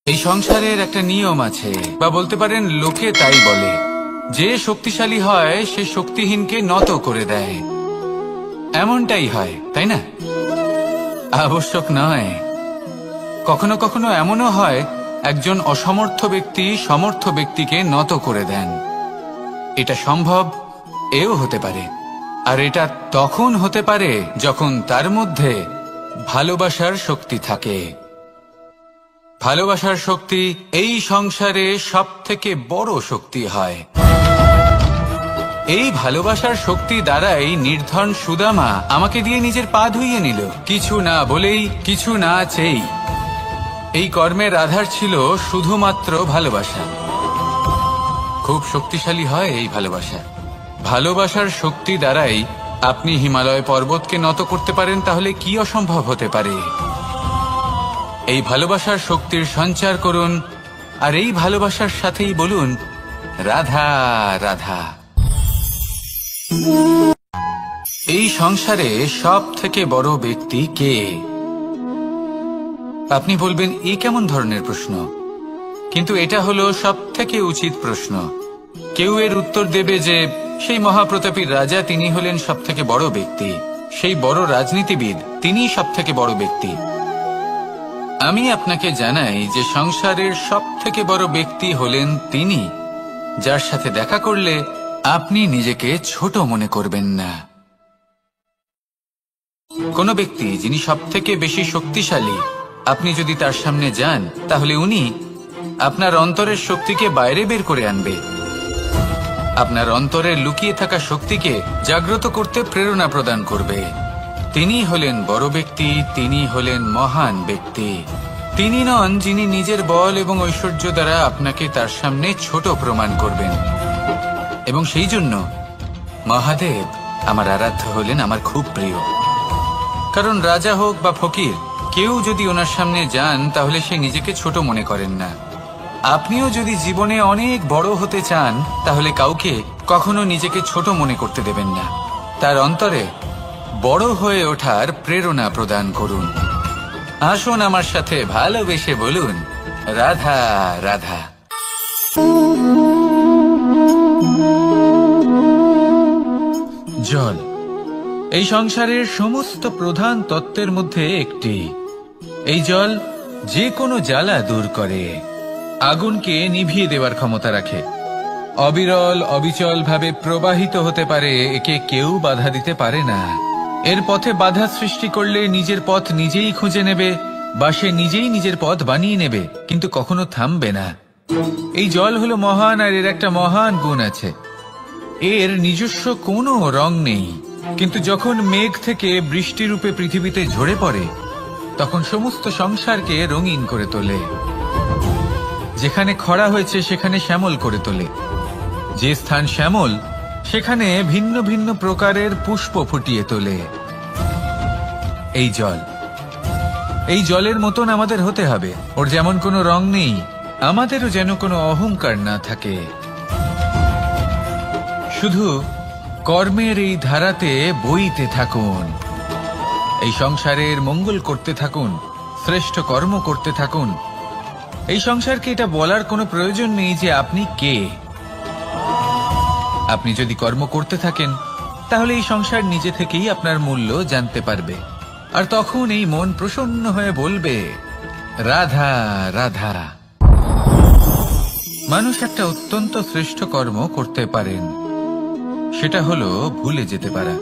এই সংসারের একটা নিয়ম আছে, বা বলতে পারেন লোকে তাই বলে, যে শক্তিশালী হয় সে শক্তিহীনকে নত করে দেয়। এমনটাই হয়, তাই না? আবশ্যক নয়, কখনো কখনো এমনও হয় একজন অসমর্থ ব্যক্তি সমর্থ ব্যক্তিকে নত করে দেন। এটা সম্ভব, এও হতে পারে। আর এটা তখন হতে পারে যখন তার মধ্যে ভালোবাসার শক্তি থাকে। ভালোবাসার শক্তি এই সংসারে সবথেকে বড় শক্তি হয়। এই ভালোবাসার শক্তি দ্বারাই নির্ধন সুদামা আমাকে দিয়ে নিজের পা ধুইয়ে নিল, কিছু না বলেই, কিছু না চেয়েই। এই কর্মের আধার ছিল শুধুমাত্র ভালোবাসা। খুব শক্তিশালী হয় এই ভালোবাসা। ভালোবাসার শক্তি দ্বারাই আপনি হিমালয় পর্বতকে নত করতে পারেন, তাহলে কি অসম্ভব হতে পারে? এই ভালোবাসার শক্তির সঞ্চার করুন, আর এই ভালোবাসার সাথেই বলুন রাধা রাধা। এই সংসারে সব থেকে বড় ব্যক্তি কে? আপনি বলবেন এ কেমন ধরনের প্রশ্ন? কিন্তু এটা হলো সব থেকে উচিত প্রশ্ন। কেউ এর উত্তর দেবে যে সেই মহাপ্রতাপী রাজা, তিনি হলেন সব থেকে বড় ব্যক্তি, সেই বড় রাজনীতিবিদ, তিনিই সব থেকে বড় ব্যক্তি। আমি আপনাকে জানাই যে সংসারের সব থেকে বড় ব্যক্তি হলেন তিনি, যার সাথে দেখা করলে আপনি নিজেকে ছোট মনে করবেন না। কোন ব্যক্তি যিনি সব থেকে বেশি শক্তিশালী, আপনি যদি তার সামনে যান, তাহলে উনি আপনার অন্তরের শক্তিকে বাইরে বের করে আনবে, আপনার অন্তরের লুকিয়ে থাকা শক্তিকে জাগ্রত করতে প্রেরণা প্রদান করবে। তিনি হলেন বড় ব্যক্তি, তিনি হলেন মহান ব্যক্তি। তিনি নন যিনি নিজের বল এবং ঐশ্বর্য দ্বারা আপনাকে তার সামনে ছোট প্রমাণ করবেন। এবং সেই জন্য মহাদেব আমার আরাধ্য হলেন আমার খুব প্রিয়। কারণ রাজা হোক বা ফকির, কেউ যদি ওনার সামনে যান তাহলে সে নিজেকে ছোট মনে করেন না। আপনিও যদি জীবনে অনেক বড় হতে চান, তাহলে কাউকে কখনো নিজেকে ছোট মনে করতে দেবেন না। তার অন্তরে বড় হয়ে ওঠার প্রেরণা প্রদান করুন। আসুন আমার সাথে ভালোবেসে বলুন রাধা রাধা। জল এই সংসারের সমস্ত প্রধান তত্ত্বের মধ্যে একটি। এই জল যে কোনো জ্বালা দূর করে, আগুনকে নিভিয়ে দেওয়ার ক্ষমতা রাখে, অবিরল অবিচল ভাবে প্রবাহিত হতে পারে, একে কেউ বাধা দিতে পারে না। এর পথে বাধা সৃষ্টি করলে নিজের পথ নিজেই খুঁজে নেবে, বা সে নিজেই নিজের পথ বানিয়ে নেবে, কিন্তু কখনো থামবে না। এই জল হলো মহান, আর এর একটা মহান গুণ আছে, এর নিজস্ব কোনো রং নেই। কিন্তু যখন মেঘ থেকে বৃষ্টি রূপে পৃথিবীতে ঝরে পড়ে, তখন সমস্ত সংসারকে রঙিন করে তোলে। যেখানে খরা হয়েছে সেখানে শ্যামল করে তোলে, যে স্থান শ্যামল সেখানে ভিন্ন ভিন্ন প্রকারের পুষ্প ফুটিয়ে তোলে। এই জল, এই জলের মতন আমাদের হতে হবে। ওর যেমন কোনো রং নেই, আমাদেরও যেন কোনো অহংকার না থাকে। শুধু কর্মের এই ধারাতে বইতে থাকুন, এই সংসারের মঙ্গল করতে থাকুন, শ্রেষ্ঠ কর্ম করতে থাকুন। এই সংসারকে এটা বলার কোনো প্রয়োজন নেই যে আপনি কে। আপনি যদি কর্ম করতে থাকেন, তাহলে এই সংসার নিজে থেকেই আপনার মূল্য জানতে পারবে, আর তখন এই মন প্রসন্ন হয়ে বলবে রাধা রাধা। মানুষ একটা অত্যন্ত শ্রেষ্ঠ কর্ম করতে পারেন, সেটা হলো ভুলে যেতে পারা,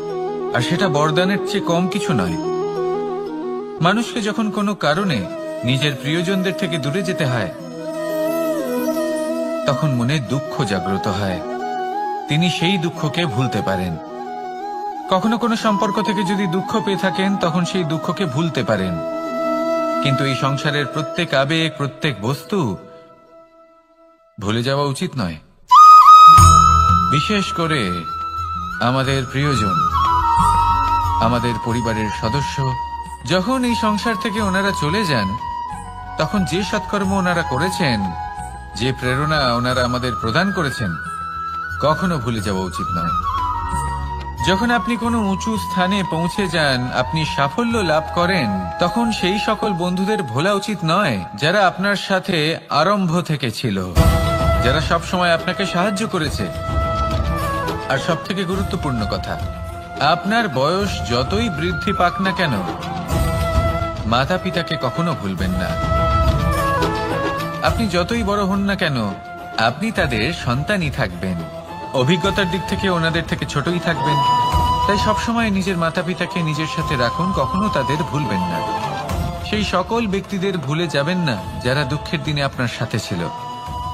আর সেটা বরদানের চেয়ে কম কিছু নয়। মানুষকে যখন কোনো কারণে নিজের প্রিয়জনদের থেকে দূরে যেতে হয়, তখন মনে দুঃখ জাগ্রত হয়, তিনি সেই দুঃখকে ভুলতে পারেন। কখনো কোনো সম্পর্ক থেকে যদি দুঃখ পেয়ে থাকেন, তখন সেই দুঃখকে ভুলতে পারেন। কিন্তু এই সংসারের প্রত্যেক আবেগ, প্রত্যেক বস্তু ভুলে যাওয়া উচিত নয়। বিশেষ করে আমাদের প্রিয়জন, আমাদের পরিবারের সদস্য, যখন এই সংসার থেকে ওনারা চলে যান, তখন যে সৎকর্ম ওনারা করেছেন, যে প্রেরণা ওনারা আমাদের প্রদান করেছেন, কখনো ভুলে যাওয়া উচিত নয়। যখন আপনি কোনো উঁচু স্থানে পৌঁছে যান, আপনি সাফল্য লাভ করেন, তখন সেই সকল বন্ধুদের ভোলা উচিত নয় যারা আপনার সাথে আরম্ভ থেকে ছিল, যারা সব সময় আপনাকে সাহায্য করেছে। আর সবথেকে গুরুত্বপূর্ণ কথা, আপনার বয়স যতই বৃদ্ধি পাক না কেন, মাতা পিতাকে কখনো ভুলবেন না। আপনি যতই বড় হন না কেন, আপনি তাদের সন্তানই থাকবেন। অভিজ্ঞতার দিক থেকে ওনাদের থেকে ছোটই থাকবেন। তাই সবসময় নিজের মাতা পিতাকে নিজের সাথে রাখুন, কখনো তাদের ভুলবেন না। সেই সকল ব্যক্তিদের ভুলে যাবেন না যারা দুঃখের দিনে আপনার সাথে ছিল,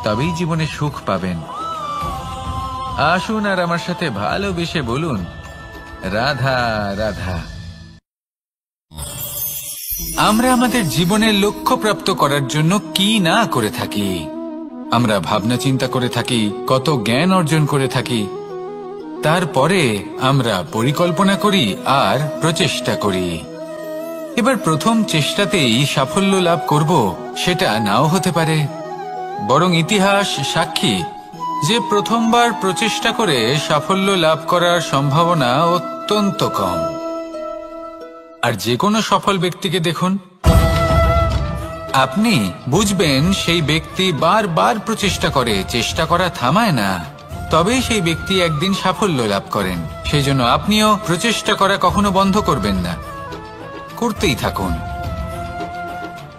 তবেই জীবনে সুখ পাবেন। আসুন আর আমার সাথে ভালোবেসে বলুন, রাধা রাধা। আমরা আমাদের জীবনের লক্ষ্য প্রাপ্ত করার জন্য কি না করে থাকি। আমরা ভাবনা চিন্তা করে থাকি, কত জ্ঞান অর্জন করে থাকি, তারপরে আমরা পরিকল্পনা করি আর প্রচেষ্টা করি। এবার প্রথম চেষ্টাতেই সাফল্য লাভ করব সেটা নাও হতে পারে, বরং ইতিহাস সাক্ষী যে প্রথমবার প্রচেষ্টা করে সাফল্য লাভ করার সম্ভাবনা অত্যন্ত কম। আর যে কোনো সফল ব্যক্তিকে দেখুন, আপনি বুঝবেন সেই ব্যক্তি বারবার প্রচেষ্টা করে, চেষ্টা করা থামায় না, তবেই সেই ব্যক্তি একদিন সাফল্য লাভ করেন। সেই জন্য আপনিও প্রচেষ্টা করা কখনো বন্ধ করবেন না, করতেই থাকুন।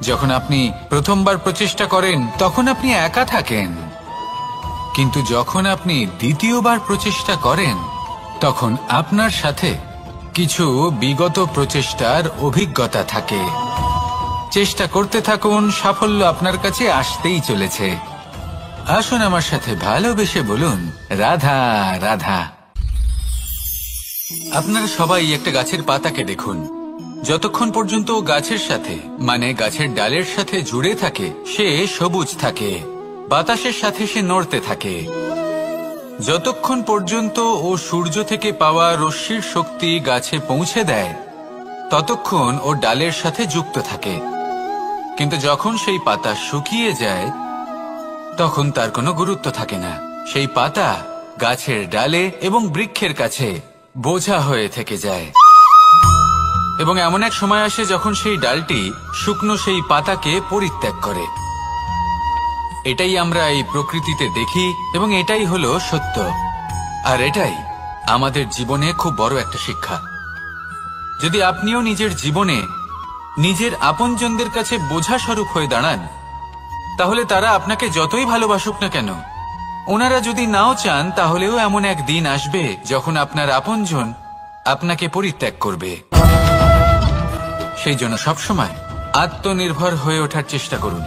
যখন আপনি প্রথমবার প্রচেষ্টা করেন তখন আপনি একা থাকেন, কিন্তু যখন আপনি দ্বিতীয়বার প্রচেষ্টা করেন তখন আপনার সাথে কিছু বিগত প্রচেষ্টার অভিজ্ঞতা থাকে। চেষ্টা করতে থাকুন, সাফল্য আপনার কাছে আসতেই চলেছে। আসুন আমার সাথে ভালোবেসে বলুন, রাধা রাধা। আপনারা সবাই একটা গাছের পাতাকে দেখুন, যতক্ষণ পর্যন্ত গাছের সাথে মানে গাছের ডালের সাথে জুড়ে থাকে সে সবুজ থাকে, বাতাসের সাথে সে নড়তে থাকে। যতক্ষণ পর্যন্ত ও সূর্য থেকে পাওয়া রশ্মির শক্তি গাছে পৌঁছে দেয় ততক্ষণ ও ডালের সাথে যুক্ত থাকে। কিন্তু যখন সেই পাতা শুকিয়ে যায় তখন তার কোনো গুরুত্ব থাকে না। সেই পাতা গাছের ডালে এবং বৃক্ষের কাছে বোঝা হয়ে থেকে যায়। এবং এমন এক সময় আসে যখন সেই ডালটি শুকনো সেই পাতাকে পরিত্যাগ করে। এটাই আমরা এই প্রকৃতিতে দেখি এবং এটাই হলো সত্য। আর এটাই আমাদের জীবনে খুব বড় একটা শিক্ষা। যদি আপনিও নিজের জীবনে নিজের আপনজনদের কাছে বোঝা স্বরূপ হয়ে দাঁড়ান, তাহলে তারা আপনাকে যতই ভালোবাসুক না কেন, ওনারা যদি নাও চান তাহলেও এমন এক দিন আসবে যখন আপনার আপনজন আপনাকে পরিত্যাগ করবে। সেই জন্য সবসময় আত্মনির্ভর হয়ে ওঠার চেষ্টা করুন,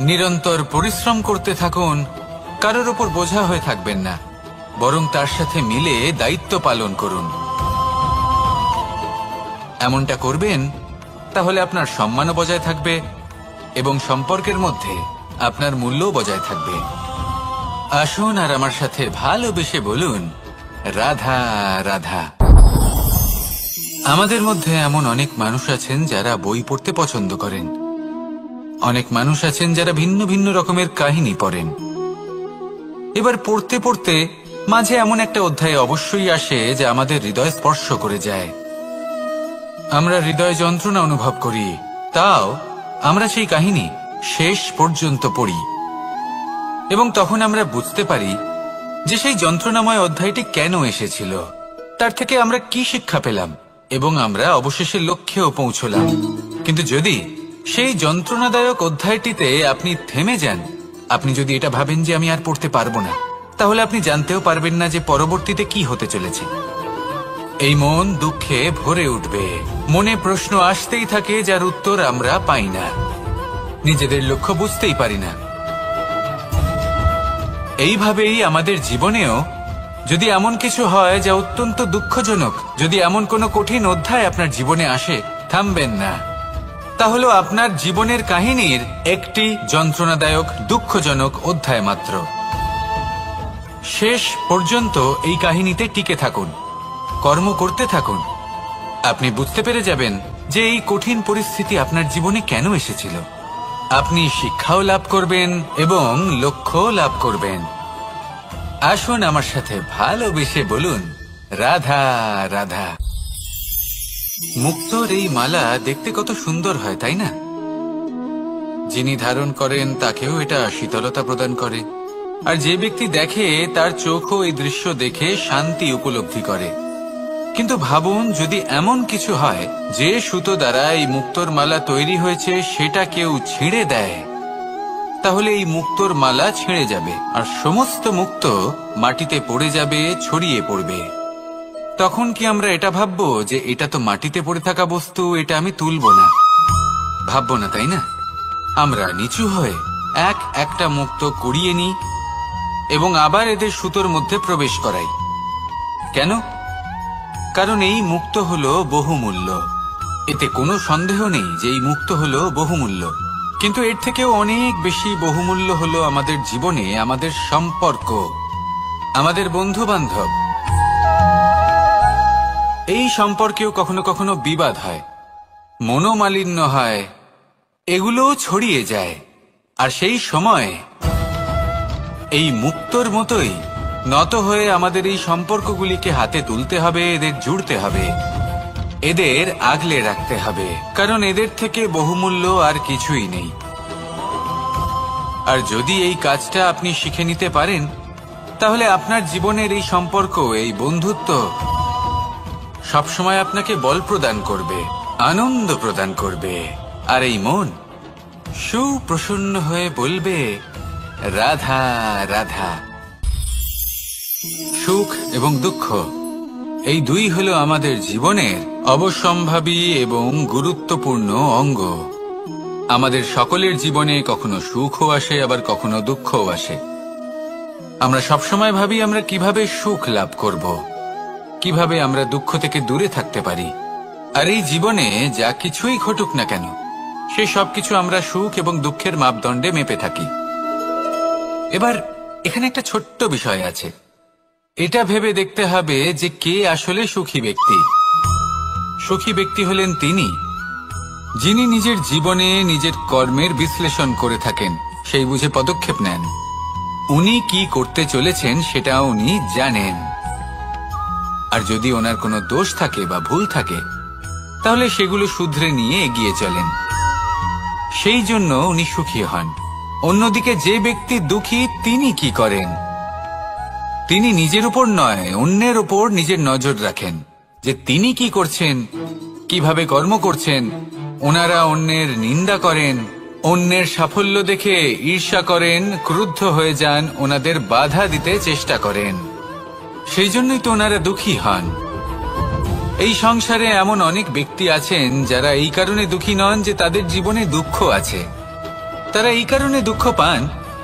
নিরন্তর পরিশ্রম করতে থাকুন, কারোর ওপর বোঝা হয়ে থাকবেন না, বরং তার সাথে মিলে দায়িত্ব পালন করুন। এমনটা করবেন তাহলে আপনার সম্মানও বজায় থাকবে এবং সম্পর্কের মধ্যে আপনার মূল্যও বজায় থাকবে। আসুন আর আমার সাথে ভালোবেসে বলুন, রাধা রাধা। আমাদের মধ্যে এমন অনেক মানুষ আছেন যারা বই পড়তে পছন্দ করেন, অনেক মানুষ আছেন যারা ভিন্ন ভিন্ন রকমের কাহিনী পড়েন। এবার পড়তে পড়তে মাঝে এমন একটা অধ্যায় অবশ্যই আসে যা আমাদের হৃদয় স্পর্শ করে যায়। আমরা হৃদয় যন্ত্রণা অনুভব করি, তাও আমরা সেই কাহিনী শেষ পর্যন্ত পড়ি এবং তখন আমরা বুঝতে পারি যে সেই যন্ত্রণাময় অধ্যায়টি কেন এসেছিল, তার থেকে আমরা কি শিক্ষা পেলাম এবং আমরা অবশেষে লক্ষ্যেও পৌঁছলাম। কিন্তু যদি সেই যন্ত্রণাদায়ক অধ্যায়টিতে আপনি থেমে যান, আপনি যদি এটা ভাবেন যে আমি আর পড়তে পারবো না, তাহলে আপনি জানতেও পারবেন না যে পরবর্তীতে কি হতে চলেছে। এই মন দুঃখে ভরে উঠবে, মনে প্রশ্ন আসতেই থাকে যার উত্তর আমরা পাই না, নিজেদের লক্ষ্য বুঝতেই পারি না। এইভাবেই আমাদের জীবনেও যদি এমন কিছু হয় যা অত্যন্ত দুঃখজনক, যদি এমন কোনো কঠিন অধ্যায় আপনার জীবনে আসে, থামবেন না। তাহলে আপনার জীবনের কাহিনীর একটি যন্ত্রণাদায়ক দুঃখজনক অধ্যায় মাত্র। শেষ পর্যন্ত এই কাহিনীতে টিকে থাকুন, কর্ম করতে থাকুন। আপনি বুঝতে পেরে যাবেন যে এই কঠিন পরিস্থিতি আপনার জীবনে কেন এসেছিল। আপনি শিক্ষাও লাভ করবেন এবং লক্ষ্য লাভ করবেন। আসুন আমার সাথে ভালোবেসে বলুন, রাধা রাধা। মুক্তোর এই মালা দেখতে কত সুন্দর হয়, তাই না? যিনি ধারণ করেন তাকেও এটা শীতলতা প্রদান করে, আর যে ব্যক্তি দেখে তার চোখও এই দৃশ্য দেখে শান্তি উপলব্ধি করে। কিন্তু ভাবুন, যদি এমন কিছু হয় যে সুতো দ্বারা এই মুক্তোর মালা তৈরি হয়েছে সেটা কেউ ছিঁড়ে দেয়, তাহলে এই মুক্তোর মালা ছিঁড়ে যাবে আর সমস্ত মুক্তো মাটিতে পড়ে যাবে, ছড়িয়ে পড়বে। তখন কি আমরা এটা ভাববো যে এটা তো মাটিতে পড়ে থাকা বস্তু, এটা আমি তুলবো না? ভাববো না, তাই না? আমরা নিচু হয়ে একটা মুক্তো কুড়িয়ে নিই এবং আবার এদের সুতোর মধ্যে প্রবেশ করাই। কেন? কারণ এই মুক্তো হলো বহুমূল্য। এতে কোনো সন্দেহ নেই যে এই মুক্তো হলো বহুমূল্য। কিন্তু এর থেকেও অনেক বেশি বহুমূল্য হলো আমাদের জীবনে আমাদের সম্পর্ক, আমাদের বন্ধু বান্ধব। এই সম্পর্কেও কখনো কখনো বিবাদ হয়, মনোমালিন্য হয়, এগুলোও ছড়িয়ে যায়। আর সেই সময় এই মুক্তোর মতোই নত হয়ে আমাদের এই সম্পর্কগুলিকে হাতে তুলতে হবে, এদের জুড়তে হবে, এদের আগলে রাখতে হবে, কারণ এদের থেকে বহুমূল্য আর কিছুই নেই। আর যদি এই কাজটা আপনি শিখে নিতে পারেন, তাহলে আপনার জীবনের এই সম্পর্ক, এই বন্ধুত্ব সবসময় আপনাকে বল প্রদান করবে, আনন্দ প্রদান করবে, আর এই মন সুপ্রসন্ন হয়ে বলবে রাধা রাধা। সুখ এবং দুঃখ এই দুই হলো আমাদের জীবনের অবশ্যম্ভাবী এবং গুরুত্বপূর্ণ অঙ্গ। আমাদের সকলের জীবনে কখনো সুখও আসে, আবার কখনো দুঃখও আসে। আমরা সবসময় ভাবি আমরা কিভাবে সুখ লাভ করব, কিভাবে আমরা দুঃখ থেকে দূরে থাকতে পারি। আর এই জীবনে যা কিছুই ঘটুক না কেন, সে সবকিছু আমরা সুখ এবং দুঃখের মাপদণ্ডে মেপে থাকি। এবার এখানে একটা ছোট্ট বিষয় আছে, এটা ভেবে দেখতে হবে যে কে আসলে সুখী ব্যক্তি। সুখী ব্যক্তি হলেন তিনি যিনি নিজের জীবনে নিজের কর্মের বিশ্লেষণ করে থাকেন, সেই বুঝে পদক্ষেপ নেন। উনি কি করতে চলেছেন সেটা উনি জানেন, আর যদি ওনার কোনো দোষ থাকে বা ভুল থাকে তাহলে সেগুলো শুধরে নিয়ে এগিয়ে চলেন। সেই জন্য উনি সুখী হন। অন্যদিকে যে ব্যক্তি দুঃখী, তিনি কি করেন? তিনি নিজের উপর নয়, অন্যের উপর নিজের নজর রাখেন যে তিনি কি করছেন, কিভাবে কর্ম করছেন। ওনারা অন্যের নিন্দা করেন, অন্যের সাফল্য দেখে ঈর্ষা করেন, ক্রুদ্ধ হয়ে যান, ওনাদের বাধা দিতে চেষ্টা করেন। সেই জন্যই তো ওনারা দুঃখী হন। এই সংসারে এমন অনেক ব্যক্তি আছেন যারা এই কারণে দুঃখী নন যে তাদের জীবনে দুঃখ আছে। তারা এই কারণে দুঃখ পান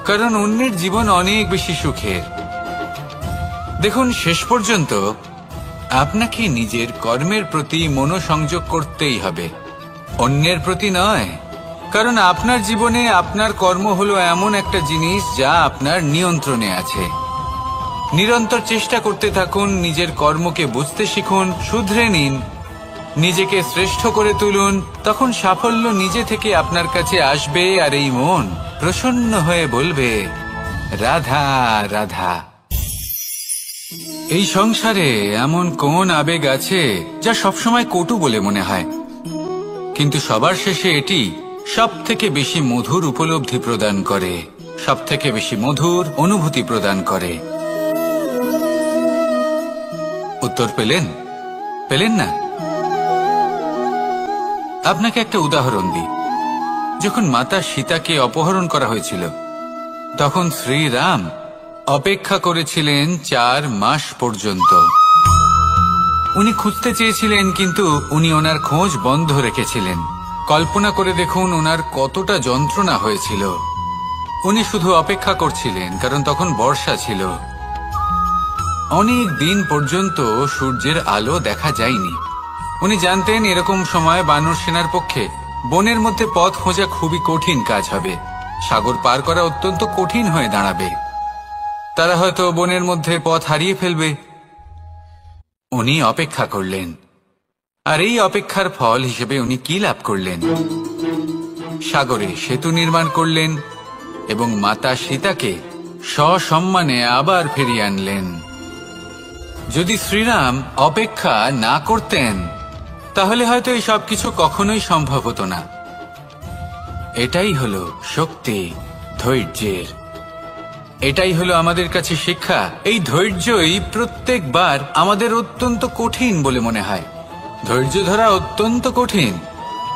কারণ অন্যের জীবন অনেক বেশি সুখের। দেখুন, শেষ পর্যন্ত আপনাকে নিজের কর্মের প্রতি মনোসংযোগ করতেই হবে, অন্যের প্রতি নয়। কারণ আপনার জীবনে আপনার কর্ম হলো এমন একটা জিনিস যা আপনার নিয়ন্ত্রণে আছে। নিরন্তর চেষ্টা করতে থাকুন, নিজের কর্মকে বুঝতে শিখুন, শুধরে নিন, নিজেকে শ্রেষ্ঠ করে তুলুন। তখন সাফল্য নিজে থেকে আপনার কাছে আসবে, আর এই মন প্রসন্ন হয়ে বলবে রাধা রাধা। এই সংসারে এমন কোন আবেগ আছে যা সবসময় কটু বলে মনে হয়, কিন্তু সবার শেষে এটি সব থেকে বেশি মধুর উপলব্ধি প্রদান করে, সব থেকে বেশি মধুর অনুভূতি প্রদান করে। উত্তর পেলেন? পেলেন না? আপনাকে একটা উদাহরণ দিই। যখন মাতা সীতাকে অপহরণ করা হয়েছিল, তখন শ্রীরাম অপেক্ষা করেছিলেন 4 মাস পর্যন্ত। উনি খুঁজতে চেয়েছিলেন, কিন্তু উনি ওনার খোঁজ বন্ধ রেখেছিলেন। কল্পনা করে দেখুন ওনার কতটা যন্ত্রণা হয়েছিল। উনি শুধু অপেক্ষা করছিলেন, কারণ তখন বর্ষা ছিল। অনেক দিন পর্যন্ত সূর্যের আলো দেখা যায়নি। উনি জানতেন এরকম সময় বানর সেনার পক্ষে বনের মধ্যে পথ খোঁজা খুবই কঠিন কাজ হবে, সাগর পার করা অত্যন্ত কঠিন হয়ে দাঁড়াবে। তারা হয়তো বনের মধ্যে পথ হারিয়ে ফেলবে। উনি অপেক্ষা করলেন, আর এই অপেক্ষার ফল হিসেবে উনি কি লাভ করলেন? সাগরে সেতু নির্মাণ করলেন এবং মাতা সীতাকে সসম্মানে আবার ফিরিয়ে আনলেন। যদি শ্রীরাম অপেক্ষা না করতেন তাহলে হয়তো এই সবকিছু কখনোই সম্ভব হতো না। এটাই হলো শক্তি ধৈর্যের, এটাই হলো আমাদের কাছে শিক্ষা। এই ধৈর্যই প্রত্যেকবার আমাদের অত্যন্ত কঠিন বলে মনে হয়। ধৈর্য ধরা অত্যন্ত কঠিন,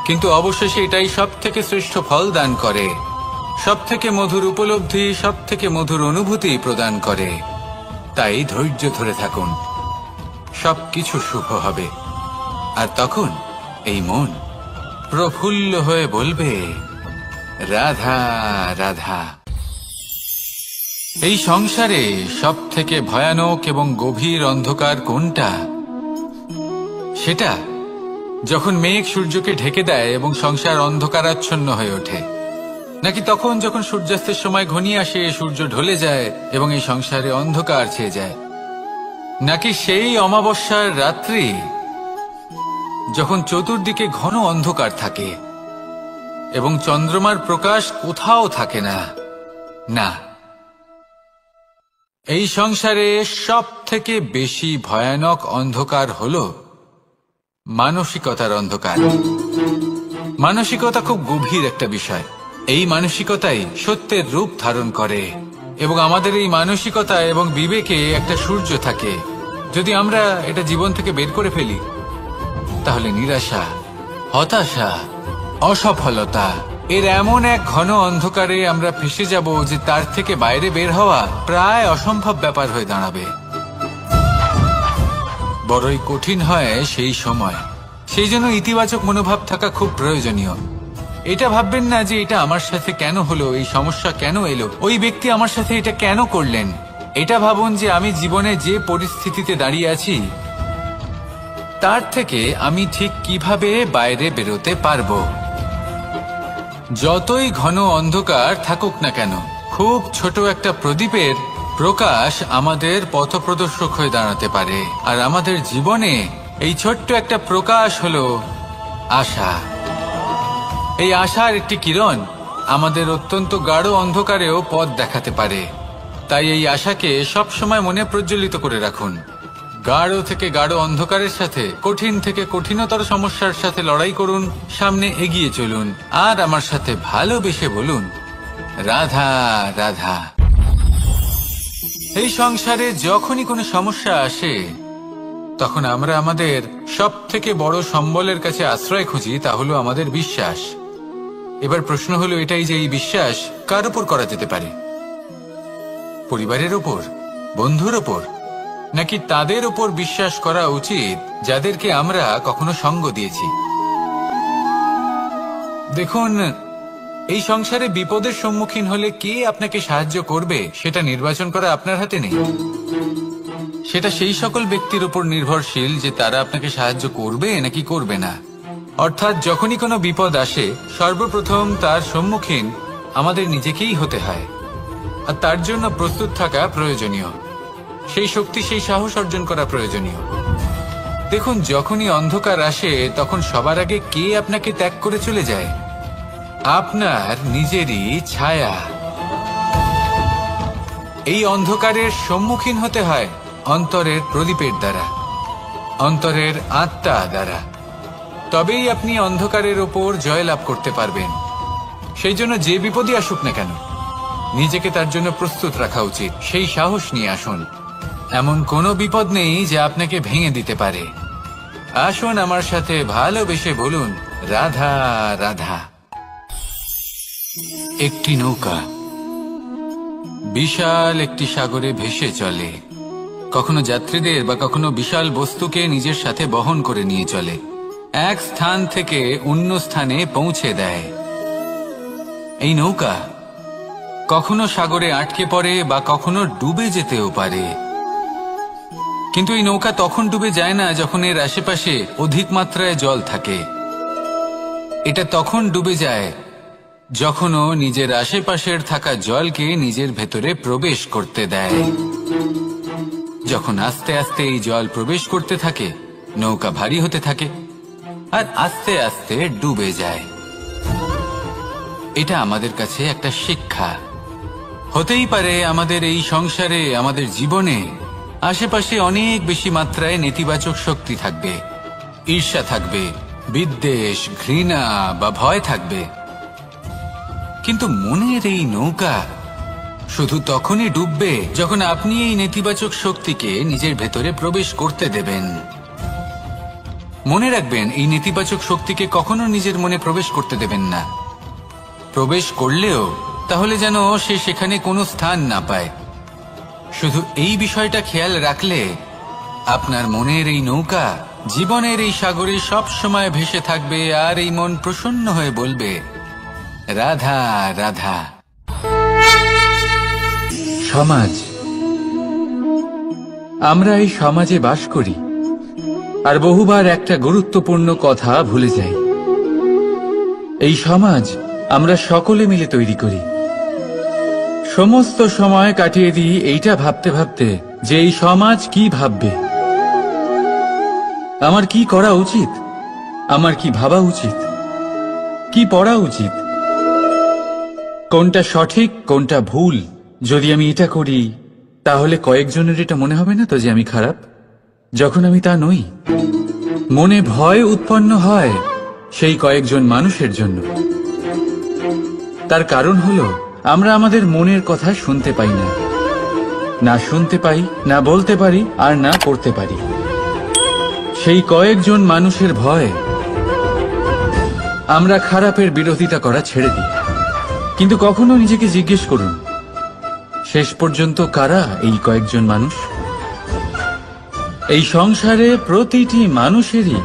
কিন্তু অবশেষে এটাই সব থেকে শ্রেষ্ঠ ফল দান করে, সব থেকে মধুর উপলব্ধি, সব থেকে মধুর অনুভূতি প্রদান করে। তাই ধৈর্য ধরে থাকুন, সবকিছু শুভ হবে। আর তখন এই মন প্রফুল্ল হয়ে বলবে, রাধা রাধা। এই সংসারে সব থেকে ভয়ানক এবং গভীর অন্ধকার কোনটা? সেটা যখন মেঘ সূর্যকে ঢেকে দেয় এবং সংসার অন্ধকারাচ্ছন্ন হয়ে ওঠে, নাকি তখন যখন সূর্যাস্তের সময় ঘনিয়ে আসে, সূর্য ঢলে যায় এবং এই সংসারে অন্ধকার ছেয়ে যায়, নাকি সেই অমাবস্যার রাত্রি যখন চতুর্দিকে ঘন অন্ধকার থাকে এবং চন্দ্রমার প্রকাশ কোথাও থাকে না? না, এই সংসারে সব থেকে বেশি ভয়ানক অন্ধকার হলো মানসিকতার অন্ধকার। মানসিকতা খুব গভীর একটা বিষয়। এই মানসিকতাই সত্যের রূপ ধারণ করে এবং আমাদের এই মানসিকতা এবং বিবেকে একটা সূর্য থাকে। যদি আমরা এটা জীবন থেকে বের করে ফেলি তাহলে নিরাশা, হতাশা, অসফলতা এর এমন এক ঘন অন্ধকারে আমরা ফেসে যাব যে তার থেকে বাইরে বের হওয়া প্রায় অসম্ভব ব্যাপার হয়ে দাঁড়াবে। বড়ই কঠিন হয় সেই সময়। সেই জন্য ইতিবাচক মনোভাব থাকা খুব প্রয়োজনীয়। এটা ভাববেন না যে এটা আমার সাথে কেন হলো, এই সমস্যা কেন এলো, ওই ব্যক্তি আমার সাথে এটা কেন করলেন। এটা ভাবুন যে আমি জীবনে যে পরিস্থিতিতে দাঁড়িয়ে আছি তার থেকে আমি ঠিক কিভাবে বাইরে বেরোতে পারবো। যতই ঘন অন্ধকার থাকুক না কেন, খুব ছোট একটা প্রদীপের প্রকাশ আমাদের পথপ্রদর্শক হয়ে দাঁড়াতে পারে। আর আমাদের জীবনে এই ছোট্ট একটা প্রকাশ হলো আশা। এই আশার একটি কিরণ আমাদের অত্যন্ত গাঢ় অন্ধকারেও পথ দেখাতে পারে। তাই এই আশাকে সবসময় মনে প্রজ্বলিত করে রাখুন। গাঢ় থেকে গাঢ় অন্ধকারের সাথে, কঠিন থেকে কঠিনতর সমস্যার সাথে লড়াই করুন, সামনে এগিয়ে চলুন, আর আমার সাথে ভালোবেসে বলুন, রাধা রাধা। এই সংসারে যখনই কোনো সমস্যা আসে তখন আমরা আমাদের সব থেকে বড় সম্বলের কাছে আশ্রয় খুঁজি, তা হলো আমাদের বিশ্বাস। এবার প্রশ্ন হলো এটাই যে এই বিশ্বাস কার উপর করা যেতে পারে? পরিবারের ওপর, বন্ধুর ওপর, নাকি তাদের উপর বিশ্বাস করা উচিত যাদেরকে আমরা কখনো সঙ্গ দিয়েছি? দেখুন, এই সংসারে বিপদের সম্মুখীন হলে কে আপনাকে সাহায্য করবে সেটা নির্বাচন করা আপনার হাতে নেই। সেটা সেই সকল ব্যক্তির উপর নির্ভরশীল যে তারা আপনাকে সাহায্য করবে নাকি করবে না। অর্থাৎ যখনই কোনো বিপদ আসে সর্বপ্রথম তার সম্মুখীন আমাদের নিজেকেই হতে হয়, আর তার জন্য প্রস্তুত থাকা প্রয়োজনীয়। সেই শক্তি, সেই সাহস অর্জন করা প্রয়োজনীয়। দেখুন, যখনই অন্ধকার আসে তখন সবার আগে কে আপনাকে ত্যাগ করে চলে যায়? আপনার নিজেরই ছায়া। এই অন্ধকারের সম্মুখীন হতে হয় অন্তরের প্রদীপের দ্বারা, অন্তরের আত্মা দ্বারা। তবেই আপনি অন্ধকারের ওপর জয়লাভ করতে পারবেন। সেই জন্য যে বিপদই আসুক না কেন নিজেকে তার জন্য প্রস্তুত রাখা উচিত। সেই সাহস নিয়ে আসুন। এমন কোনো বিপদ নেই যে আপনাকে ভেঙে দিতে পারে। আসুন আমার সাথে ভালোবেসে বলুন, রাধা রাধা। একটি নৌকা বিশাল একটি সাগরে ভেসে চলে। কখনো যাত্রীদের বা কখনো বিশাল বস্তুকে নিজের সাথে বহন করে নিয়ে চলে, এক স্থান থেকে অন্য স্থানে পৌঁছে দেয়। এই নৌকা কখনো সাগরে আটকে পড়ে বা কখনো ডুবে যেতেও পারে, কিন্তু এই নৌকা তখন ডুবে যায় না যখন এর আশেপাশে অধিক মাত্রায় জল থাকে। এটা তখন ডুবে যায় যখন ও নিজের আশেপাশের থাকা জলকে নিজের ভেতরে প্রবেশ করতে দেয়। যখন আস্তে আস্তে এই জল প্রবেশ করতে থাকে নৌকা ভারী হতে থাকে আর আস্তে আস্তে ডুবে যায়। এটা আমাদের কাছে একটা শিক্ষা। হতেই পারে আমাদের এই সংসারে, আমাদের জীবনে আশেপাশে অনেক বেশি মাত্রায় নেতিবাচক শক্তি থাকবে, ঈর্ষা থাকবে, বিদ্বেষ, ঘৃণা বা ভয় থাকবে। কিন্তু মনের এই নৌকা শুধু তখনই ডুববে যখন আপনি এই নেতিবাচক শক্তিকে নিজের ভেতরে প্রবেশ করতে দেবেন। মনে রাখবেন, এই নেতিবাচক শক্তিকে কখনো নিজের মনে প্রবেশ করতে দেবেন না। প্রবেশ করলেও তাহলে যেন সে সেখানে কোনো স্থান না পায়। শুধু এই বিষয়টা খেয়াল রাখলে আপনার মনের এই নৌকা জীবনের এই সাগরে সব সময় ভেসে থাকবে, আর এই মন প্রসন্ন হয়ে বলবে, রাধা রাধা। সমাজ, আমরা এই সমাজে বাস করি আর বহুবার একটা গুরুত্বপূর্ণ কথা ভুলে যাই। এই সমাজ আমরা সকলে মিলে তৈরি করি। সমস্ত সময় কাটিয়ে দিই এইটা ভাবতে ভাবতে যে এই সমাজ কি ভাববে, আমার কি করা উচিত, আমার কি ভাবা উচিত, কি পড়া উচিত, কোনটা সঠিক কোনটা ভুল। যদি আমি এটা করি তাহলে কয়েকজনের এটা মনে হবে না তো যে আমি খারাপ, যখন আমি তা নই। মনে ভয় উৎপন্ন হয় সেই কয়েকজন মানুষের জন্য। তার কারণ হলো আমরা আমাদের মনের কথা শুনতে পাই না, না শুনতে পাই, না বলতে পারি, আর না করতে পারি। সেই কয়েকজন মানুষের ভয় আমরা খারাপের বিরোধিতা করা ছেড়ে দিই। কিন্তু কখনো নিজেকে জিজ্ঞেস করুন, শেষ পর্যন্ত কারা এই কয়েকজন মানুষ? এই সংসারে প্রতিটি মানুষেরই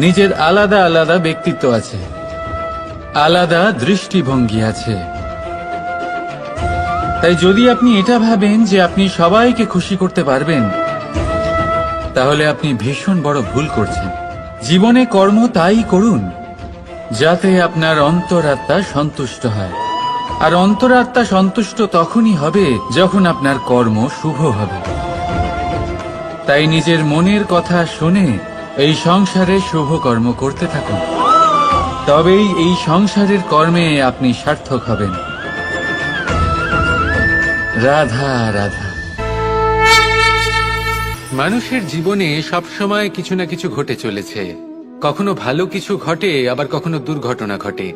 নিজের আলাদা আলাদা ব্যক্তিত্ব আছে, আলাদা দৃষ্টিভঙ্গি আছে। তাই যদি আপনি এটা ভাবেন যে আপনি সবাইকে খুশি করতে পারবেন, তাহলে আপনি ভীষণ বড় ভুল করছেন। জীবনে কর্ম তাই করুন যাতে আপনার অন্তরাত্মা সন্তুষ্ট হয়, আর অন্তরাত্মা সন্তুষ্ট তখনই হবে যখন আপনার কর্ম শুভ হবে। তাই নিজের মনের কথা শুনে এই সংসারে শুভ কর্ম করতে থাকুন, তবেই এই সংসারের কর্মে আপনি সার্থক হবেন। রাধা রাধা। মানুষের জীবনে সবসময় কিছু না কিছু ঘটে চলেছে। কখনো ভালো কিছু ঘটে, আবার কখনো দুর্ঘটনা ঘটে।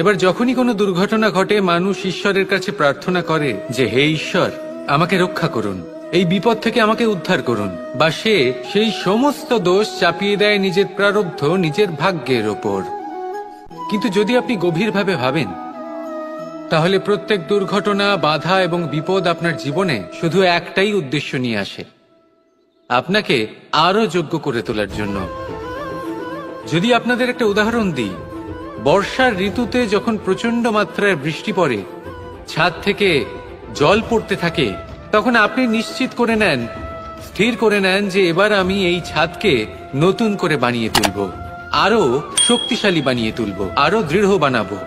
এবার যখনই কোনো দুর্ঘটনা ঘটে, মানুষ ঈশ্বরের কাছে প্রার্থনা করে যে, হে ঈশ্বর, আমাকে রক্ষা করুন, এই বিপদ থেকে আমাকে উদ্ধার করুন। বা সে সেই সমস্ত দোষ চাপিয়ে দেয় নিজের প্রারব্ধ, নিজের ভাগ্যের ওপর। কিন্তু যদি আপনি গভীরভাবে ভাবেন, তাহলে প্রত্যেক দুর্ঘটনা, বাধা এবং বিপদ আপনার জীবনে শুধু একটাই উদ্দেশ্য নিয়ে আসে, আপনাকে আরো যোগ্য করে তোলার জন্য। যদি আপনাদের একটা উদাহরণ দিই, বর্ষার ঋতুতে যখন প্রচন্ড মাত্রায় বৃষ্টি পড়ে, ছাদ থেকে জল পড়তে থাকে, তখন আপনি নিশ্চিত করে নেন, স্থির করে নেন যে এবার আমি এই ছাদকে নতুন করে বানিয়ে তুলব, আরো শক্তিশালী বানিয়ে তুলব, আরো দৃঢ় বানাবো।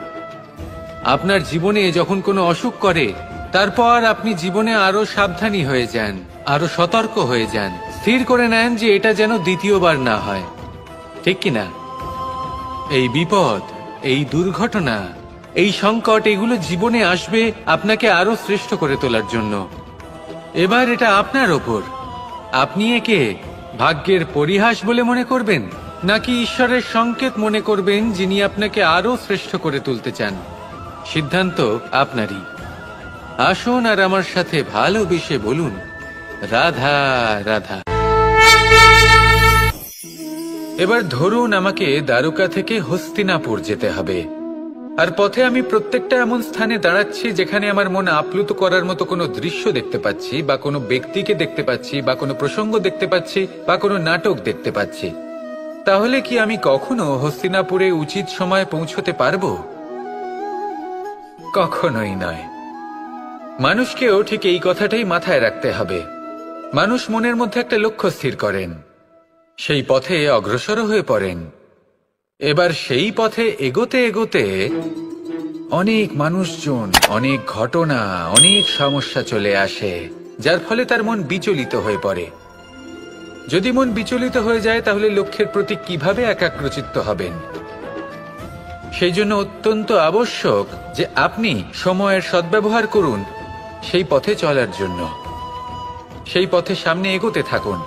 আপনার জীবনে যখন কোনো অসুখ করে, তারপর আপনি জীবনে আরো সাবধানী হয়ে যান, আরো সতর্ক হয়ে যান, স্থির করে নেন যে এটা যেন দ্বিতীয়বার না হয়, ঠিক কিনা? এই বিপদ, এই দুর্ঘটনা, এই সংকট, এগুলো জীবনে আসবে আপনাকে আরো শ্রেষ্ঠ করে তোলার জন্য। এবার এটা আপনার ওপর। আপনি একে ভাগ্যের পরিহাস বলে মনে করবেন, নাকি ঈশ্বরের সংকেত মনে করবেন, যিনি আপনাকে আরো শ্রেষ্ঠ করে তুলতে চান। সিদ্ধান্ত আপনারই। আসুন আর আমার সাথে ভালোবেসে বলুন, রাধা রাধা। এবার ধরুন আমাকে দ্বারকা থেকে হস্তিনাপুর যেতে হবে, আর পথে আমি প্রত্যেকটা এমন স্থানে দাঁড়াচ্ছি যেখানে আমার মন আপ্লুত করার মতো কোনো দৃশ্য দেখতে পাচ্ছি, বা কোনো ব্যক্তিকে দেখতে পাচ্ছি, বা কোনো প্রসঙ্গ দেখতে পাচ্ছি, বা কোনো নাটক দেখতে পাচ্ছি। তাহলে কি আমি কখনো হস্তিনাপুরে উচিত সময়ে পৌঁছতে পারবো? কখনোই নয়। মানুষকেও ঠিক এই কথাটাই মাথায় রাখতে হবে। মানুষ মনের মধ্যে একটা লক্ষ্য স্থির করেন, সেই পথে অগ্রসর হয়ে পড়েন। এবার সেই পথে এগোতে এগোতে অনেক মানুষজন, অনেক ঘটনা, অনেক সমস্যা চলে আসে, যার ফলে তার মন বিচলিত হয়ে পড়ে। যদি মন বিচলিত হয়ে যায়, তাহলে লক্ষ্যের প্রতি কিভাবে একাগ্রচিত্ত হবেন? সেই জন্য অত্যন্ত আবশ্যক যে আপনি সময়ের সদ্ব্যবহার করুন সেই পথে চলার জন্য। সেই পথে সামনে এগোতে থাকুন।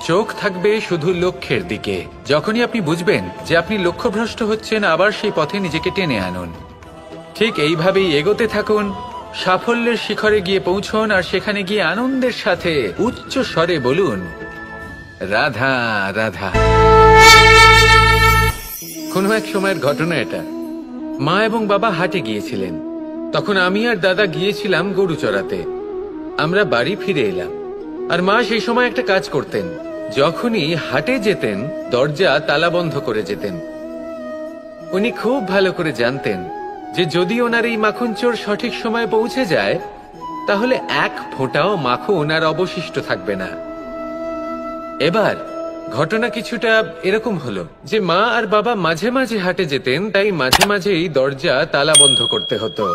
চোখ থাকবে শুধু লক্ষ্যের দিকে। যখনই আপনি বুঝবেন যে আপনি লক্ষ্যভ্রষ্ট হচ্ছেন, আবার সেই পথে নিজেকে টেনে আনুন। ঠিক এইভাবেই এগোতে থাকুন, সাফল্যের শিখরে গিয়ে পৌঁছন, আর সেখানে গিয়ে আনন্দের সাথে উচ্চ স্বরে বলুন, রাধা রাধা। কোনো এক সময়ের ঘটনা এটা। মা এবং বাবা হাটে গিয়েছিলেন। তখন আমি আর দাদা গিয়েছিলাম গরু চড়াতে। আমরা বাড়ি ফিরে এলাম, আর মা সেই সময় একটা কাজ করতেন। যখনই হাটে যেতেন, দরজা তালা বন্ধ করে যেতেন। উনি খুব ভালো করে জানতেন যে যদি ওনার এই মাখন চোর সঠিক সময়ে পৌঁছে যায়, তাহলে এক ফোঁটাও মাখন আর অবশিষ্ট থাকবে না। এবার ঘটনা কিছুটা এরকম হলো যে মা আর বাবা মাঝে মাঝে হাটে যেতেন, তাই মাঝে মাঝেই দরজা তালা বন্ধ করতে হতো।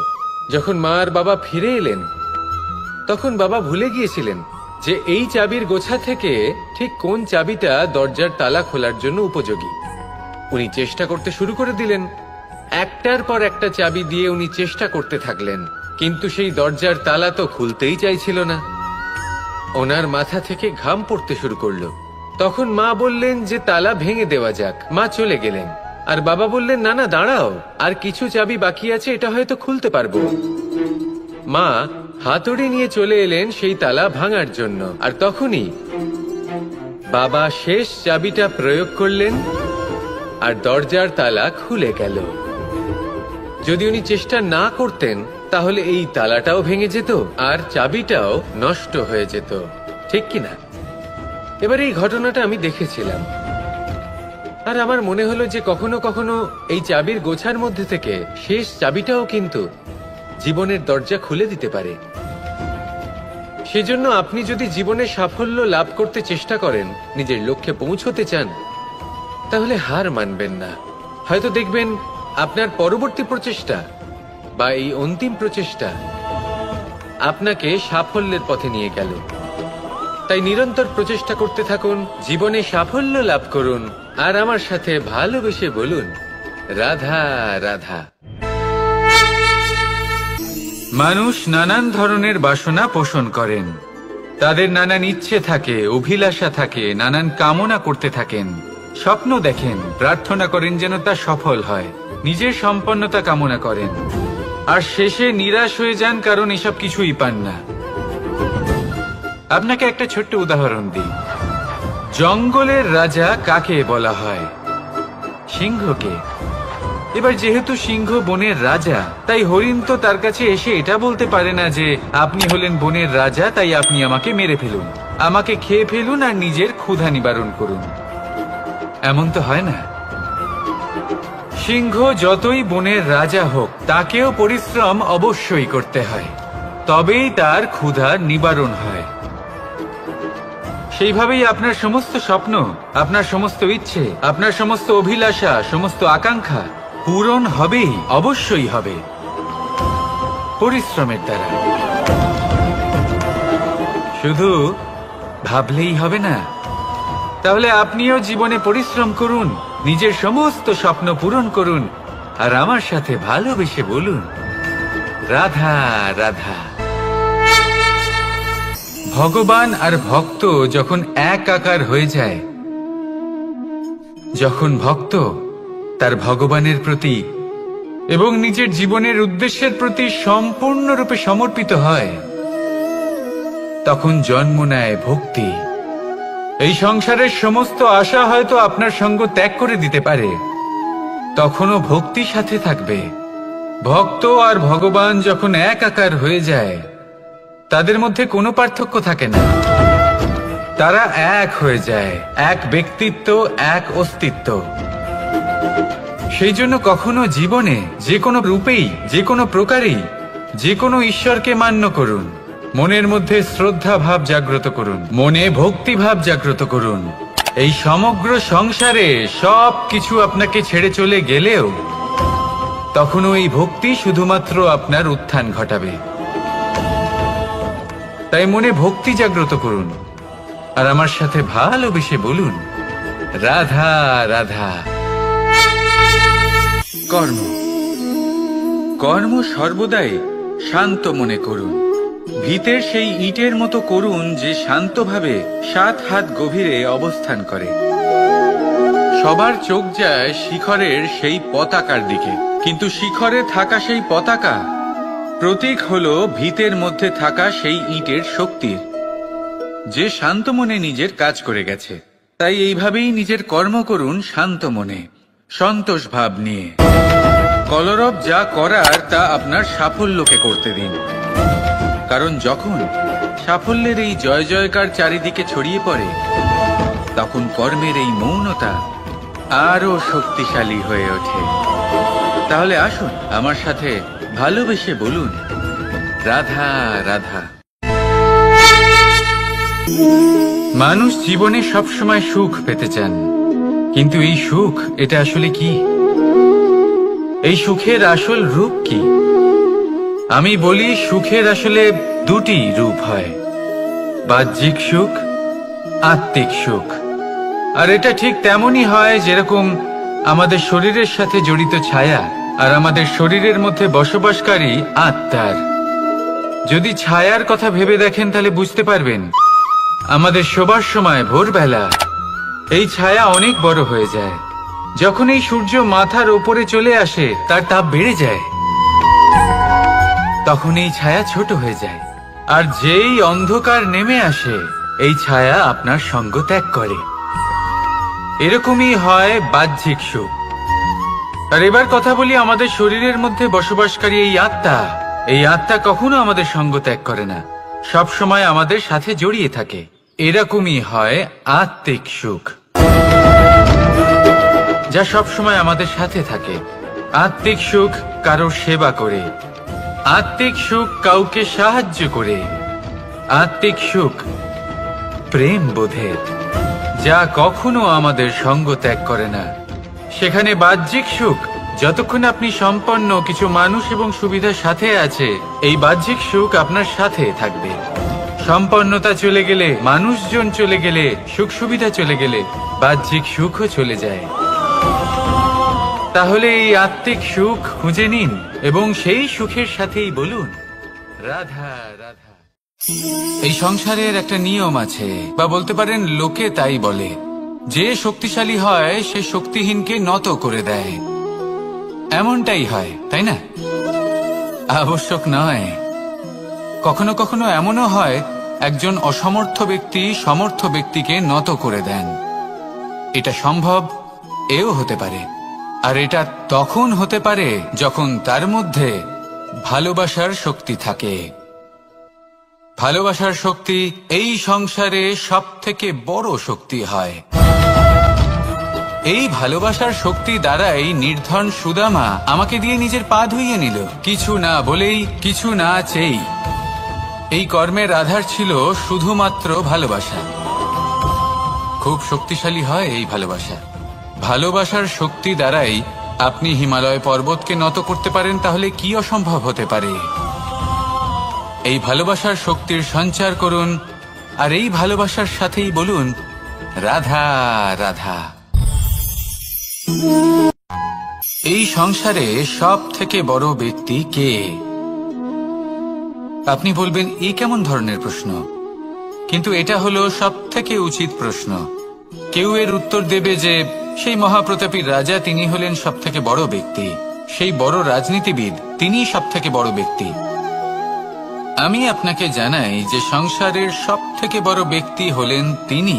যখন মা আর বাবা ফিরে এলেন, তখন বাবা ভুলে গিয়েছিলেন যে এই চাবির গোছা থেকে ঠিক কোন চাবিটা দরজার তালা খোলার জন্য উপযোগী। উনি চেষ্টা করতে শুরু করে দিলেন। একটার পর একটা চাবি দিয়ে উনি চেষ্টা করতে থাকলেন, কিন্তু সেই দরজার তালা তো খুলতেই চাইছিল না। ওনার মাথা থেকে ঘাম পড়তে শুরু করলো। তখন মা বললেন যে তালা ভেঙে দেওয়া যাক। মা চলে গেলেন, আর বাবা বললেন, না না দাঁড়াও, আর কিছু চাবি বাকি আছে, এটা হয়তো খুলতে পারবো। মা হাতুড়ি নিয়ে চলে এলেন সেই তালা ভাঙার জন্য, আর তখনই বাবা শেষ চাবিটা প্রয়োগ করলেন, আর দরজার তালা খুলে গেল। যদি উনি চেষ্টা না করতেন, তাহলে এই তালাটাও ভেঙে যেত আর চাবিটাও নষ্ট হয়ে যেত, ঠিক কিনা? এবার এই ঘটনাটা আমি দেখেছিলাম, আর আমার মনে হলো যে কখনো কখনো এই চাবির গোছার মধ্যে থেকে শেষ চাবিটাও কিন্তু জীবনের দরজা খুলে দিতে পারে। সেজন্য আপনি যদি জীবনে সাফল্য লাভ করতে চেষ্টা করেন, নিজের লক্ষ্যে পৌঁছতে চান, তাহলে হার মানবেন না। হয়তো দেখবেন আপনার পরবর্তী প্রচেষ্টা বা এই অন্তিম প্রচেষ্টা আপনাকে সাফল্যের পথে নিয়ে গেল। তাই নিরন্তর প্রচেষ্টা করতে থাকুন, জীবনে সাফল্য লাভ করুন, আর আমার সাথে ভালোবেসে বলুন, রাধা রাধা। মানুষ নানান ধরনের বাসনা পোষণ করেন। তাদের নানান ইচ্ছে থাকে, অভিলাষা থাকে, নানান কামনা করতে থাকেন, স্বপ্ন দেখেন, প্রার্থনা করেন যেন তা সফল হয়, নিজের সম্পন্নতা কামনা করেন, আর শেষে নিরাশ হয়ে যান কারণ এসব কিছুই পান না। আপনাকে একটা ছোট্ট উদাহরণ দিই। জঙ্গলের রাজা কাকে বলা হয়? সিংহকে। এবার যেহেতু সিংহ বনের রাজা, তাই হরিণ তো তার কাছে এসে এটা বলতে পারে না যে আপনি হলেন বনের রাজা, তাই আপনি আমাকে মেরে ফেলুন, আমাকে খেয়ে ফেলুন আর নিজের ক্ষুধা নিবারণ করুন। এমন তো হয় না। সিংহ যতই বনের রাজা হোক, তাকেও পরিশ্রম অবশ্যই করতে হয়, তবেই তার ক্ষুধার নিবারণ হয়। সেইভাবেই আপনার সমস্ত স্বপ্ন, আপনার সমস্ত ইচ্ছে, আপনার সমস্ত অভিলাষা, সমস্ত আকাঙ্ক্ষা পূরণ হবেই, অবশ্যই হবে, পরিশ্রমের দ্বারা। শুধু ভাবলেই হবে না। তাহলে আপনিও জীবনে পরিশ্রম করুন, নিজের সমস্ত স্বপ্ন পূরণ করুন, আর আমার সাথে ভালোবেসে বলুন, রাধা রাধা। ভগবান আর ভক্ত যখন একাকার হয়ে যায়, যখন ভক্ত তার ভগবানের প্রতি এবং নিজের জীবনের উদ্দেশ্যের প্রতি সম্পূর্ণরূপে সমর্পিত হয়, তখন জন্ম নেয় ভক্তি। এই সংসারের সমস্ত আশা হয়তো আপনার সঙ্গ ত্যাগ করে দিতে পারে, তখনও ভক্তি সাথে থাকবে। ভক্ত আর ভগবান যখন একাকার হয়ে যায়, তাদের মধ্যে কোনো পার্থক্য থাকে না। তারা এক হয়ে যায়, এক ব্যক্তিত্ব, এক অস্তিত্ব। সেই জন্য কখনো জীবনে যে কোনো রূপেই, যে কোনো প্রকারেই, যে কোনো ঈশ্বরকে মান্য করুন, মনের মধ্যে শ্রদ্ধা ভাব জাগ্রত করুন, মনে ভক্তি ভাব জাগ্রত করুন। এই সমগ্র সংসারে সব কিছু আপনাকে ছেড়ে চলে গেলেও তখনও এই ভক্তি শুধুমাত্র আপনার উত্থান ঘটাবে। তাই মনে ভক্তি জাগ্রত করুন, আর আমার সাথে ভালোবেসে বলুন, রাধা রাধা। কর্ম, কর্ম সর্বদাই শান্ত মনে করুন। ভিতের সেই ইটের মতো করুন যে শান্তভাবে 7 হাত গভীরে অবস্থান করে। সবার চোখ যায় শিখরের সেই পতাকার দিকে, কিন্তু শিখরে থাকা সেই পতাকা প্রতীক হলো ভিতের মধ্যে থাকা সেই ইটের শক্তির, যে শান্ত মনে নিজের কাজ করে গেছে। তাই এইভাবেই নিজের কর্ম করুন শান্ত মনে, সন্তোষ ভাব নিয়ে। কলরব যা করার তা আপনার সাফল্যকে করতে দিন, কারণ যখন সাফল্যের এই জয় জয়কার চারিদিকে ছড়িয়ে পড়ে, তখন কর্মের এই মৌনতা আরো শক্তিশালী হয়ে ওঠে। তাহলে আসুন আমার সাথে ভালোবেসে বলুন, রাধা রাধা। মানুষ জীবনে সবসময় সুখ পেতে চান, কিন্তু এই সুখ এটা আসলে কি? এই সুখের আসল রূপ কি? আমি বলি, সুখের আসলে দুটি রূপ হয়, বাহ্যিক সুখ, আত্মিক সুখ। আর এটা ঠিক তেমনই হয় যেরকম আমাদের শরীরের সাথে জড়িত ছায়া আর আমাদের শরীরের মধ্যে বসবাসকারী আত্মার। যদি ছায়ার কথা ভেবে দেখেন তাহলে বুঝতে পারবেন, আমাদের শোবার সময় ভোরবেলা এই ছায়া অনেক বড় হয়ে যায়। যখন এই সূর্য মাথার ওপরে চলে আসে, তার তাপ বেড়ে যায়, তখন এই ছায়া ছোট হয়ে যায়। আর যেই অন্ধকার নেমে আসে, এই ছায়া আপনার সঙ্গ ত্যাগ করে। এরকমই হয় বাহ্যিক সুখ। আর এবার কথা বলি আমাদের শরীরের মধ্যে বসবাসকারী এই আত্মা। এই আত্মা কখনো আমাদের সঙ্গ ত্যাগ করে না, সব সময় আমাদের সাথে জড়িয়ে থাকে। এরকমই হয় আত্মিক সুখ, যা সব সময় আমাদের সাথে থাকে। আত্মিক সুখ কারোর সেবা করে, আত্মিক সুখ কাউকে সাহায্য করে, আত্মিক সুখ প্রেম বোধের, যা কখনো আমাদের সঙ্গ ত্যাগ করে না। সেখানে বাহ্যিক সুখ, যতক্ষণ আপনি সম্পন্ন কিছু মানুষ এবং সুবিধার সাথে আছে, এই বাহ্যিক সুখ আপনার সাথে থাকবে। সম্পন্নতা চলে গেলে, মানুষজন চলে গেলে, সুখ সুবিধা চলে গেলে, বাহ্যিক সুখও চলে যায়। তাহলে এই আত্মিক সুখ খুঁজে নিন এবং সেই সুখের সাথেই বলুন, রাধা রাধা। এই সংসারের একটা নিয়ম আছে, বা বলতে পারেন লোকে তাই বলে, যে শক্তিশালী হয় সে শক্তিহীনকে নত করে দেয়। এমনটাই হয়, তাই না? আবশ্যক নয়, কখনো কখনো এমনও হয় একজন অসমর্থ ব্যক্তি সমর্থ ব্যক্তিকে নত করে দেন। এটা সম্ভব, এও হতে পারে। আর এটা তখন হতে পারে যখন তার মধ্যে ভালোবাসার শক্তি থাকে। ভালোবাসার শক্তি এই সংসারে সবথেকে বড় শক্তি হয়। এই ভালোবাসার শক্তি দ্বারাই নির্ধন সুদামা আমাকে দিয়ে নিজের পা ধুইয়ে নিল, কিছু না বলেই, কিছু না চেয়েই। এই কর্মের আধার ছিল শুধুমাত্র ভালোবাসা। খুব শক্তিশালী হয় এই ভালোবাসা। ভালোবাসার শক্তি দ্বারাই আপনি হিমালয় পর্বতকে নত করতে পারেন, তাহলে কি অসম্ভব হতে পারে? এই ভালোবাসার শক্তির সঞ্চার করুন, আর এই ভালোবাসার সাথেই বলুন, রাধা রাধা। এই সংসারে সব থেকে বড় ব্যক্তি কে? আপনি বলবেন, এই কেমন ধরনের প্রশ্ন? কিন্তু এটা হলো সব থেকে উচিত প্রশ্ন। কেউ এর উত্তর দেবে যে সেই মহাপ্রতাপী রাজা, তিনি হলেন সব থেকে বড় ব্যক্তি, সেই বড় রাজনীতিবিদ, তিনি সব থেকে বড় ব্যক্তি। আমি আপনাকে জানাই যে সংসারের সব থেকে বড় ব্যক্তি হলেন তিনি,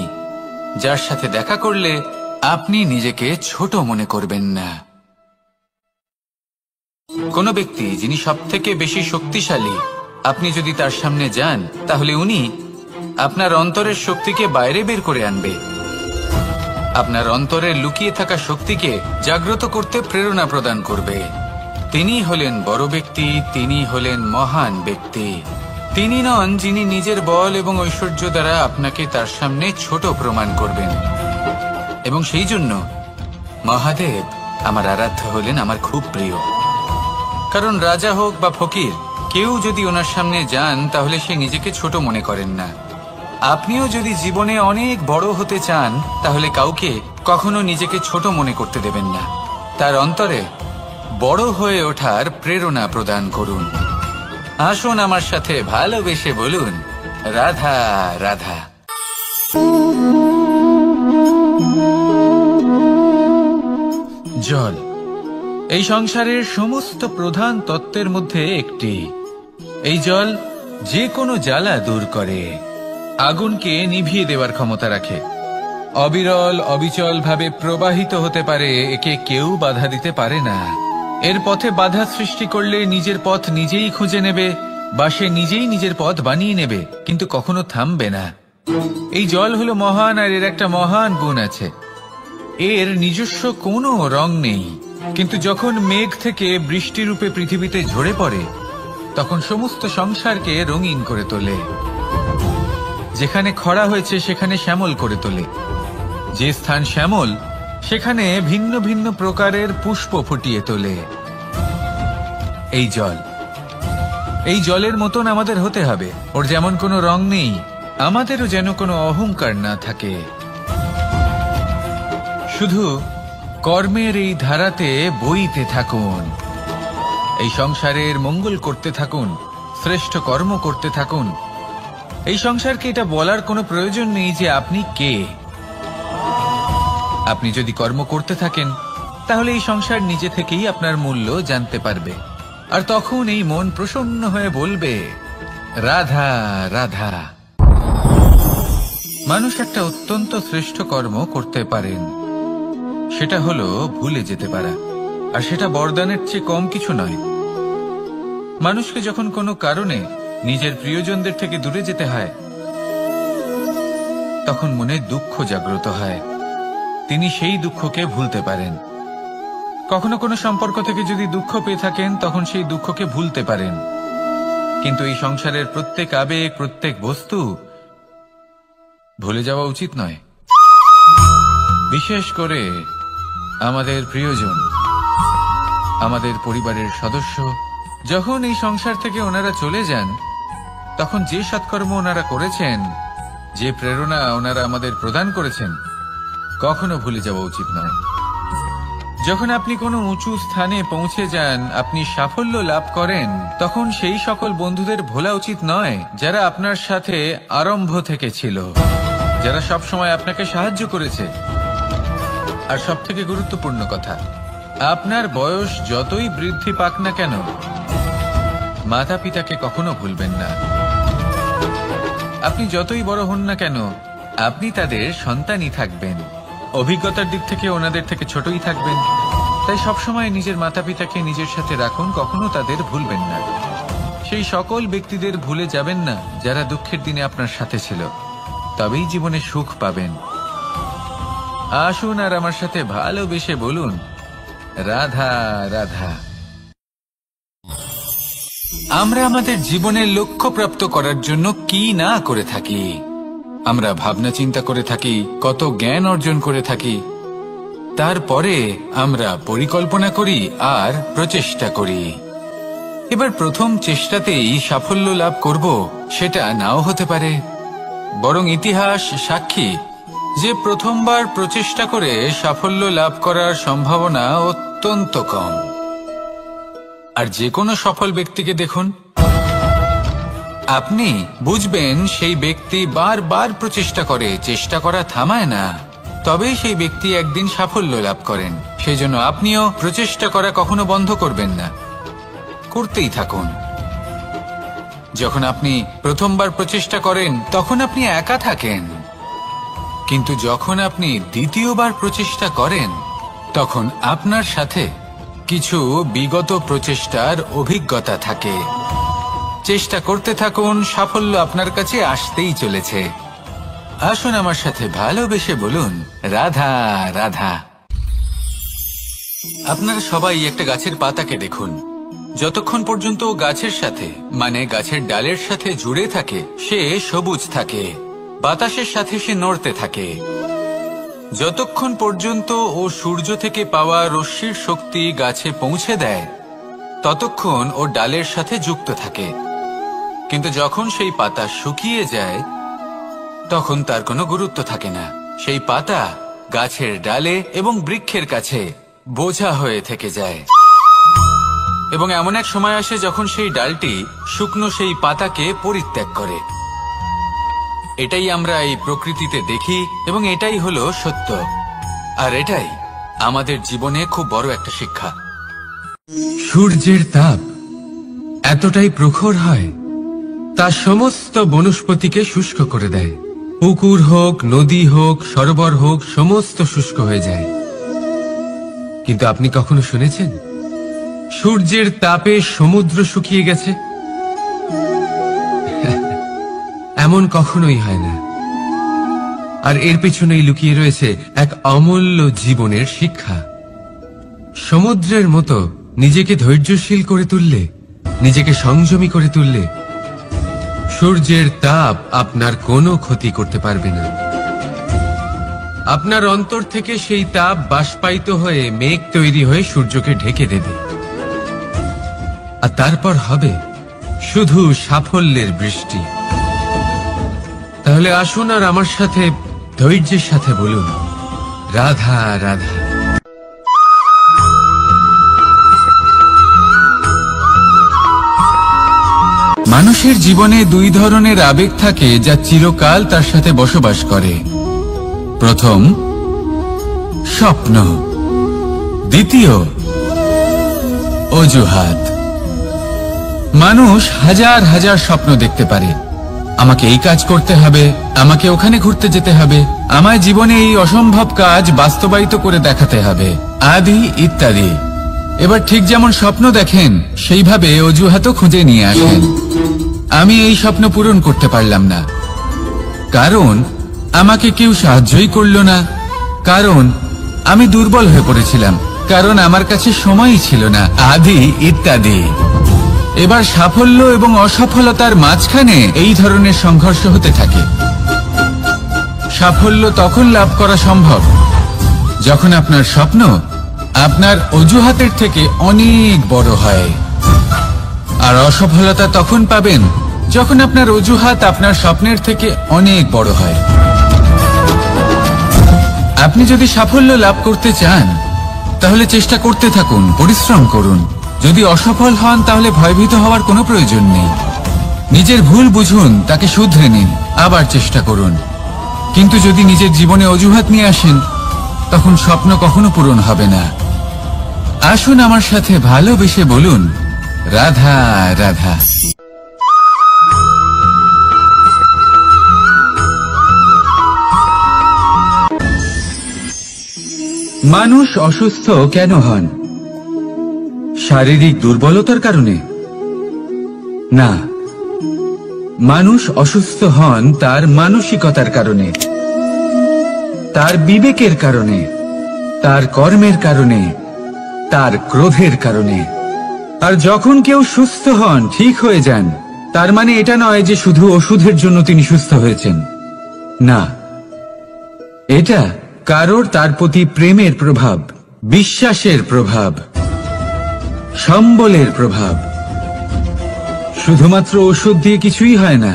যার সাথে দেখা করলে আপনি নিজেকে ছোট মনে করবেন না। কোন ব্যক্তি যিনি সব থেকে বেশি শক্তিশালী, আপনি যদি তার সামনে যান, তাহলে উনি আপনার অন্তরের শক্তিকে বাইরে বের করে আনবে, আপনার অন্তরে লুকিয়ে থাকা শক্তিকে জাগ্রত করতে প্রেরণা প্রদান করবে। তিনি হলেন বড় ব্যক্তি, তিনি হলেন মহান ব্যক্তি। তিনি নন যিনি নিজের বল এবং ঐশ্বর্য দ্বারা আপনাকে তার সামনে ছোট প্রমাণ করবেন। এবং সেই জন্য মহাদেব আমার আরাধ্য হলেন আমার খুব প্রিয়। কারণ রাজা হোক বা ফকির, কেউ যদি ওনার সামনে যান তাহলে সে নিজেকে ছোট মনে করেন না। আপনিও যদি জীবনে অনেক বড় হতে চান, তাহলে কাউকে কখনো নিজেকে ছোট মনে করতে দেবেন না। তার অন্তরে বড় হয়ে ওঠার প্রেরণা প্রদান করুন। আসুন আমার সাথে ভালোবেসে বলুন, রাধা রাধা। জল এই সংসারের সমস্ত প্রধান তত্ত্বের মধ্যে একটি। এই জল যে কোনো জ্বালা দূর করে, আগুনকে নিভিয়ে দেওয়ার ক্ষমতা রাখে, অবিরল অবিচল ভাবে প্রবাহিত হতে পারে, একে কেউ বাধা দিতে পারে না। এর পথে বাধা সৃষ্টি করলে নিজের পথ নিজেই খুঁজে নেবে বা সে নিজেই নিজের পথ বানিয়ে নেবে, কিন্তু কখনো থামবে না। এই জল হলো মহান, আর এর একটা মহান গুণ আছে, এর নিজস্ব কোনো রং নেই। কিন্তু যখন মেঘ থেকে বৃষ্টি রূপে পৃথিবীতে ঝরে পড়ে, তখন সমস্ত সংসারকে রঙিন করে তোলে। যেখানে খরা হয়েছে সেখানে শ্যামল করে তোলে, যে স্থান শ্যামল সেখানে ভিন্ন ভিন্ন প্রকারের পুষ্প ফুটিয়ে তোলে। এই জল, এই জলের মতন আমাদের হতে হবে। ওর যেমন কোনো রং নেই, আমাদেরও যেন কোনো অহংকার না থাকে। শুধু কর্মের এই ধারাতে বইতে থাকুন, এই সংসারের মঙ্গল করতে থাকুন, শ্রেষ্ঠ কর্ম করতে থাকুন। এই সংসারকে এটা বলার কোনো প্রয়োজন নেই যে আপনি কে। আপনি যদি কর্ম করতে থাকেন, তাহলে এই সংসার নিজে থেকেই আপনার মূল্য জানতে পারবে, আর তখন এই মন প্রসন্ন হয়ে বলবে, রাধা রাধা। মানুষ একটা অত্যন্ত শ্রেষ্ঠ কর্ম করতে পারেন, সেটা হলো ভুলে যেতে পারা, আর সেটা বরদানের চেয়ে কম কিছু নয়। মানুষকে যখন কোনো কারণে নিজের প্রিয়জনদের থেকে দূরে যেতে হয়, তখন মনে দুঃখ জাগ্রত হয়, তিনি সেই দুঃখকে ভুলতে পারেন। কখনো কোনো সম্পর্ক থেকে যদি দুঃখ পেয়ে থাকেন, তখন সেই দুঃখকে ভুলতে পারেন। কিন্তু এই সংসারের প্রত্যেক আবেগ, প্রত্যেক বস্তু ভুলে যাওয়া উচিত নয়। বিশেষ করে আমাদের প্রিয়জন, আমাদের পরিবারের সদস্য, যখন এই সংসার থেকে ওনারা চলে যান, তখন যে সৎকর্ম ওনারা করেছেন, যে প্রেরণা ওনারা আমাদের প্রদান করেছেন, কখনো ভুলে যাওয়া উচিত নয়। যখন আপনি কোনো উঁচু স্থানে পৌঁছে যান, আপনি সাফল্য লাভ করেন, তখন সেই সকল বন্ধুদের ভোলা উচিত নয় যারা আপনার সাথে আরম্ভ থেকে ছিল, যারা সব সময় আপনাকে সাহায্য করেছে। আর সবথেকে গুরুত্বপূর্ণ কথা, আপনার বয়স যতই বৃদ্ধি পাক না কেন, মাতা পিতাকে কখনো ভুলবেন না। আপনি যতই বড় হন না কেন, আপনি তাদের সন্তানই থাকবেন, অভিজ্ঞতার দিক থেকে ওনাদের থেকে ছোটই থাকবেন। তাই সবসময় নিজের মাতা পিতাকে নিজের সাথে রাখুন, কখনো তাদের ভুলবেন না। সেই সকল ব্যক্তিদের ভুলে যাবেন না যারা দুঃখের দিনে আপনার সাথে ছিল, তবেই জীবনে সুখ পাবেন। আসুন আর আমার সাথে ভালোবেসে বলুন, রাধা রাধা। আমরা আমাদের জীবনের লক্ষ্য প্রাপ্ত করার জন্য কি না করে থাকি। আমরা ভাবনা চিন্তা করে থাকি, কত জ্ঞান অর্জন করে থাকি, তারপরে আমরা পরিকল্পনা করি আর প্রচেষ্টা করি। এবার প্রথম চেষ্টাতেই সাফল্য লাভ করব সেটা নাও হতে পারে, বরং ইতিহাস সাক্ষী যে প্রথমবার প্রচেষ্টা করে সাফল্য লাভ করার সম্ভাবনা অত্যন্ত কম। আর যে কোনো সফল ব্যক্তিকে দেখুন, আপনি বুঝবেন সেই ব্যক্তি বারবার প্রচেষ্টা করে, চেষ্টা করা থামায় না, তবেই সেই ব্যক্তি একদিন সাফল্য লাভ করেন। সেই জন্য আপনিও প্রচেষ্টা করা কখনো বন্ধ করবেন না, করতেই থাকুন। যখন আপনি প্রথমবার প্রচেষ্টা করেন, তখন আপনি একা থাকেন, কিন্তু যখন আপনি দ্বিতীয়বার প্রচেষ্টা করেন, তখন আপনার সাথে কিছু বিগত প্রচেষ্টার অভিজ্ঞতা থাকে। চেষ্টা করতে থাকুন, সাফল্য আপনার কাছে আসতেই চলেছে। আসুন আমার সাথে ভালোবেসে বলুন, রাধা রাধা। আপনারা সবাই একটা গাছের পাতাকে দেখুন, যতক্ষণ পর্যন্ত গাছের সাথে, মানে গাছের ডালের সাথে জুড়ে থাকে, সে সবুজ থাকে, বাতাসের সাথে সে নড়তে থাকে। যতক্ষণ পর্যন্ত ও সূর্য থেকে পাওয়া রশ্মির শক্তি গাছে পৌঁছে দেয়, ততক্ষণ ও ডালের সাথে যুক্ত থাকে। কিন্তু যখন সেই পাতা শুকিয়ে যায়, তখন তার কোনো গুরুত্ব থাকে না। সেই পাতা গাছের ডালে এবং বৃক্ষের কাছে বোঝা হয়ে থেকে যায়। এবং এমন এক সময় আসে যখন সেই ডালটি শুকনো সেই পাতাকে পরিত্যাগ করে। এটাই আমরা এই প্রকৃতিতে দেখি এবং এটাই হলো সত্য, আর এটাই আমাদের জীবনে খুব বড় একটা শিক্ষা। সূর্যের তাপ এতটাই প্রখর হয় তা সমস্ত বনস্পতিকে শুষ্ক করে দেয়। পুকুর হোক, নদী হোক, সরোবর হোক, সমস্ত শুষ্ক হয়ে যায়। কিন্তু আপনি কখনো শুনেছেন সূর্যের তাপে সমুদ্র শুকিয়ে গেছে? এমন কখনোই হয় না। আর এর পেছনেই লুকিয়ে রয়েছে এক অমূল্য জীবনের শিক্ষা। সমুদ্রের মতো নিজেকে ধৈর্যশীল করে তুললে, নিজেকে সংযমী করে তুললে সূর্যের তাপ আপনার কোনো ক্ষতি করতে পারবে না। আপনার অন্তর থেকে সেই তাপ বাষ্পায়িত হয়ে মেঘ তৈরি হয়ে সূর্যকে ঢেকে দেবে, আর তারপর হবে শুধু সাফল্যের বৃষ্টি। তাহলে আসুন আর আমার সাথে ধৈর্যের সাথে বলুন, রাধা রাধা। মানুষের জীবনে দুই ধরনের আবেগ থাকে যা চিরকাল তার সাথে বসবাস করে। প্রথম, স্বপ্ন। দ্বিতীয়, অজুহাত। মানুষ হাজার হাজার স্বপ্ন দেখতে পারে। আমাকে এই কাজ করতে হবে, আমাকে ওখানে ঘুরতে যেতে হবে, আমার জীবনে এই অসম্ভব কাজ বাস্তবায়িত করে দেখাতে হবে, আদি ইত্যাদি। এবার ঠিক যেমন স্বপ্ন দেখেন সেইভাবে অজুহাতও খুঁজে নিয়ে আসেন। আমি এই স্বপ্ন পূরণ করতে পারলাম না, কারণ আমাকে কেউ সাহায্যই করল না, কারণ আমি দুর্বল হয়ে পড়েছিলাম, কারণ আমার কাছে সময়ই ছিল না, আদি ইত্যাদি। এবার সাফল্য এবং অসফলতার মাঝখানে এই ধরনের সংঘর্ষ হতে থাকে। সাফল্য তখন লাভ করা সম্ভব যখন আপনার স্বপ্ন আপনার অজুহাতের থেকে অনেক বড় হয়, আর অসফলতা তখন পাবেন যখন আপনার অজুহাত আপনার স্বপ্নের থেকে অনেক বড় হয়। আপনি যদি সাফল্য লাভ করতে চান তাহলে চেষ্টা করতে থাকুন, পরিশ্রম করুন। যদি অসফল হন তাহলে ভয়ভীত হওয়ার কোনো প্রয়োজন নেই। নিজের ভুল বুঝুন, তাকে শুধরে নিন, আবার চেষ্টা করুন। কিন্তু যদি নিজের জীবনে অজুহাত নিয়ে আসেন তখন স্বপ্ন কখনো পূরণ হবে না। আসুন আমার সাথে ভালোবেসে বলুন, রাধা রাধা। মানুষ অসুস্থ কেন হন? শারীরিক দুর্বলতার কারণে? না, মানুষ অসুস্থ হন তার মানসিকতার কারণে, তার বিবেকের কারণে, তার কর্মের কারণে, তার ক্রোধের কারণে। আর যখন কেউ সুস্থ হন, ঠিক হয়ে যান, তার মানে এটা নয় যে শুধু ওষুধের জন্য তিনি সুস্থ হয়েছেন। না, এটা কারোর তার প্রতি প্রেমের প্রভাব, বিশ্বাসের প্রভাব, সম্বলের প্রভাব। শুধুমাত্র ওষুধ দিয়ে কিছুই হয় না।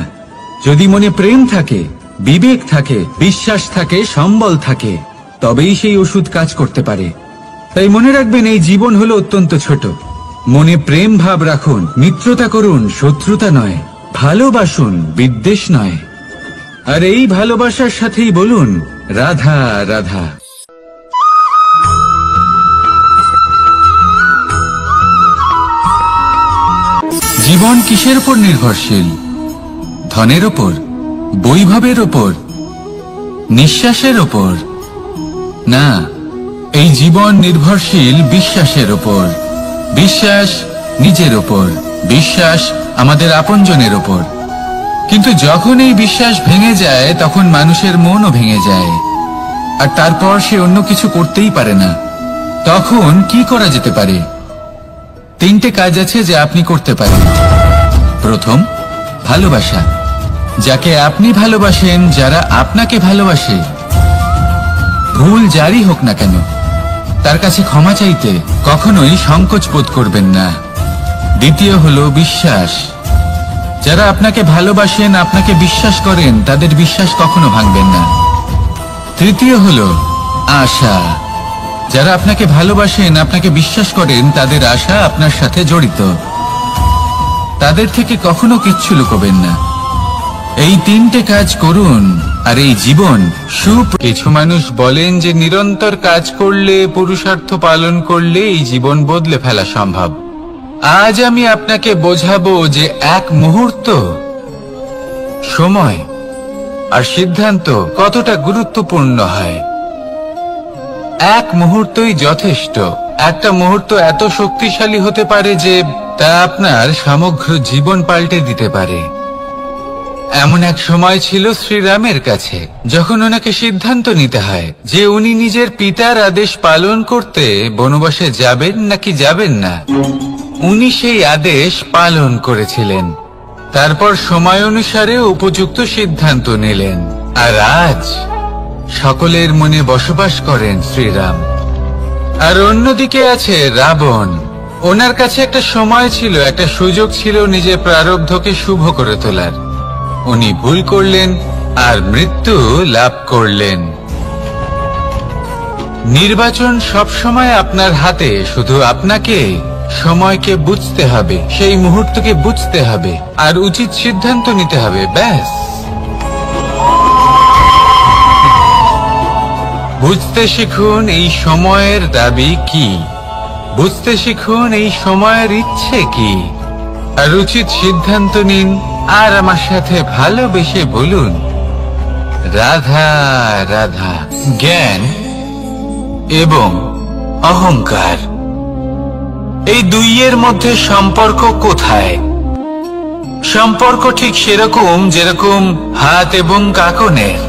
যদি মনে প্রেম থাকে, বিবেক থাকে, বিশ্বাস থাকে, সম্বল থাকে, তবেই সেই ওষুধ কাজ করতে পারে। তাই মনে রাখবেন, এই জীবন হলো অত্যন্ত ছোট। মনে প্রেম ভাব রাখুন, মিত্রতা করুন, শত্রুতা নয়। ভালোবাসুন, বিদ্বেষ নয়। আর এই ভালোবাসার সাথেই বলুন, রাধা রাধা। জীবন কিসের উপর নির্ভরশীল? ধনের ওপর, বৈভবের ওপর, নিঃশ্বাসের ওপর? না, এই জীবন নির্ভরশীল বিশ্বাসের ওপর। বিশ্বাস নিজের ওপর, বিশ্বাস আমাদের আপনজনের ওপর। কিন্তু যখন এই বিশ্বাস ভেঙে যায় তখন মানুষের মনও ভেঙে যায়, আর তারপর সে অন্য কিছু করতেই পারে না। তখন কি করা যেতে পারে? তিনটে কাজ আছে যা আপনি করতে পারেন। প্রথম, ভালোবাসা। যাকে আপনি ভালোবাসেন, যারা আপনাকে ভালোবাসে, ভুল যারই হোক না কেন, তার কাছে ক্ষমা চাইতে কখনোই সংকোচ বোধ করবেন না। দ্বিতীয় হলো বিশ্বাস। যারা আপনাকে ভালোবাসেন, আপনাকে বিশ্বাস করেন, তাদের বিশ্বাস কখনো ভাঙবেন না। তৃতীয় হলো আশা। যারা আপনাকে ভালোবাসেন, আপনাকে বিশ্বাস করেন, তাদের আশা আপনার সাথে জড়িত। তাদের থেকে কখনো কিচ্ছু লুকোবেন না। এই 3টে কাজ করুন আর এই জীবন কিছু মানুষ বলেন যে নিরন্তর কাজ করলে, পুরুষার্থ পালন করলে এই জীবন বদলে ফেলা সম্ভব। আজ আমি আপনাকে বোঝাবো যে এক মুহূর্ত, সময় আর সিদ্ধান্ত কতটা গুরুত্বপূর্ণ হয়। এক মুহূর্তই যথেষ্ট। একটা মুহূর্ত এত শক্তিশালী হতে পারে যে তা আপনার সমগ্র জীবন পাল্টে দিতে পারে। এমন এক সময় ছিল শ্রীরামের কাছে, যখন ওনাকে সিদ্ধান্ত নিতে হয় যে উনি নিজের পিতার আদেশ পালন করতে বনবাসে যাবেন নাকি যাবেন না। উনি সেই আদেশ পালন করেছিলেন। তারপর সময় অনুসারে উপযুক্ত সিদ্ধান্ত নিলেন। আর আজ সকলের মনে বসবাস করেন শ্রীরাম। আর অন্যদিকে আছে রাবণ। ওনার কাছে একটা সময় ছিল, একটা সুযোগ ছিল নিজের প্রারব্ধকে শুভ করে তোলার। উনি ভুল করলেন আর মৃত্যু লাভ করলেন। নির্বাচন সবসময় আপনার হাতে, শুধু আপনাকে সময়কে বুঝতে হবে, সেই মুহূর্তকে বুঝতে হবে আর উচিত সিদ্ধান্ত নিতে হবে, ব্যাস। বুঝতে শিখুন এই সময়ের দাবি কি, বুঝতে শিখুন এই সময়ের ইচ্ছে কি, আর উচিত সিদ্ধান্ত নিন। আর আমার সাথে ভালোবেসে বলুন, রাধা রাধা। জ্ঞান এবং অহংকার, এই দুইয়ের মধ্যে সম্পর্ক কোথায়? সম্পর্ক ঠিক সেরকম যেরকম হাত এবং কাঁকনের,